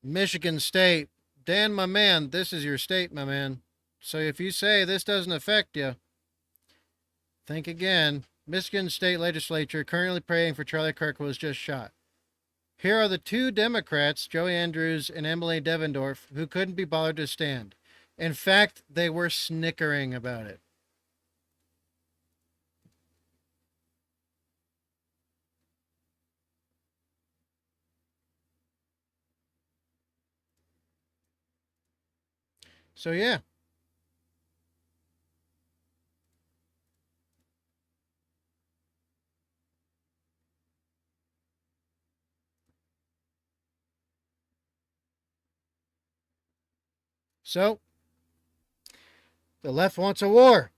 Michigan State, Dan, my man, this is your state, my man. So if you say this doesn't affect you, think again. Michigan State Legislature currently praying for Charlie Kirk was just shot. Here are the two Democrats, Joey Andrews and Emily Devendorf, who couldn't be bothered to stand. In fact, they were snickering about it. So, yeah. So, the left wants a war.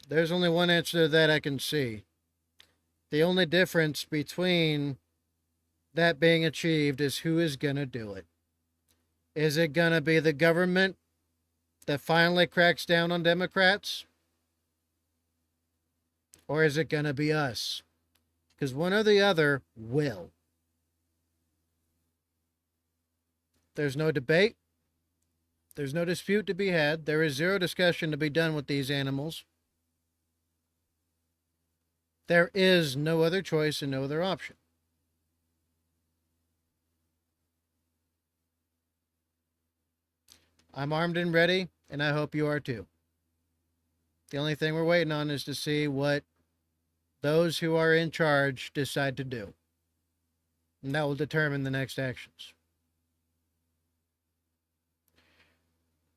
There's only one answer to that I can see. The only difference between that being achieved is who is going to do it. Is it going to be the government that finally cracks down on Democrats? Or is it going to be us? Because one or the other will. There's no debate. There's no dispute to be had. There is zero discussion to be done with these animals. There is no other choice and no other option. I'm armed and ready, and I hope you are too. The only thing we're waiting on is to see what those who are in charge decide to do. And that will determine the next actions.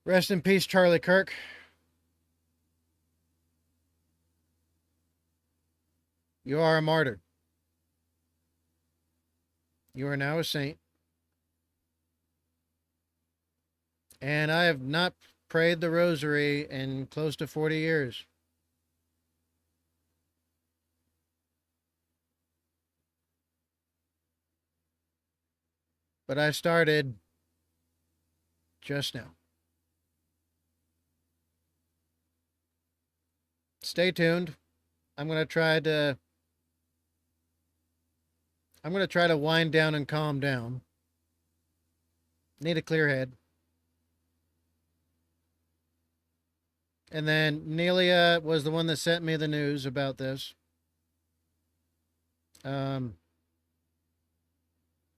Rest in peace, Charlie Kirk. You are a martyr. You are now a saint. And I have not prayed the rosary in close to 40 years. But I started just now. Stay tuned. I'm going to try to wind down and calm down. Need a clear head. And then Nelia was the one that sent me the news about this.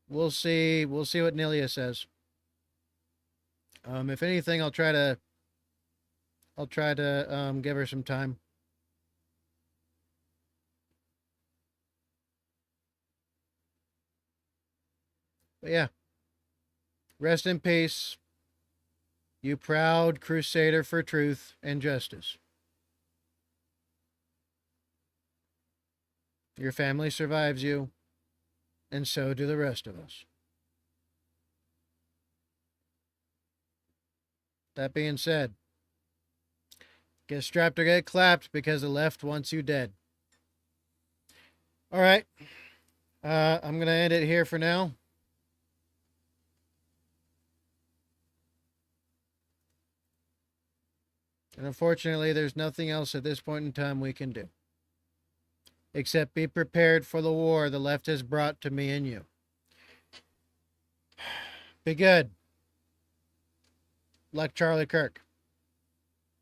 We'll see what Nelia says. If anything, I'll try to give her some time. But yeah. Rest in peace, you proud crusader for truth and justice. Your family survives you, and so do the rest of us. That being said, get strapped or get clapped because the left wants you dead. All right. I'm going to end it here for now. And unfortunately, there's nothing else at this point in time we can do. Except be prepared for the war the left has brought to me and you. Be good. Like Charlie Kirk.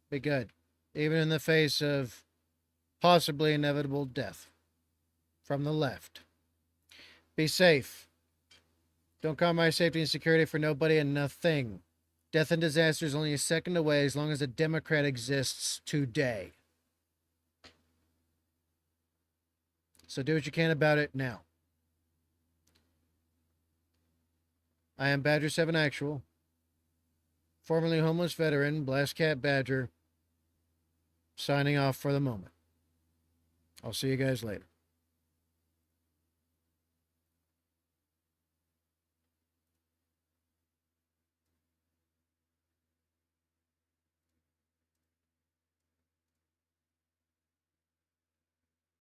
Be good. Even in the face of possibly inevitable death from the left. Be safe. Don't compromise safety and security for nobody and nothing. Death and disaster is only a second away as long as a Democrat exists today. So do what you can about it now. I am Badger 7 Actual, formerly homeless veteran, Blast Cat Badger, signing off for the moment. I'll see you guys later.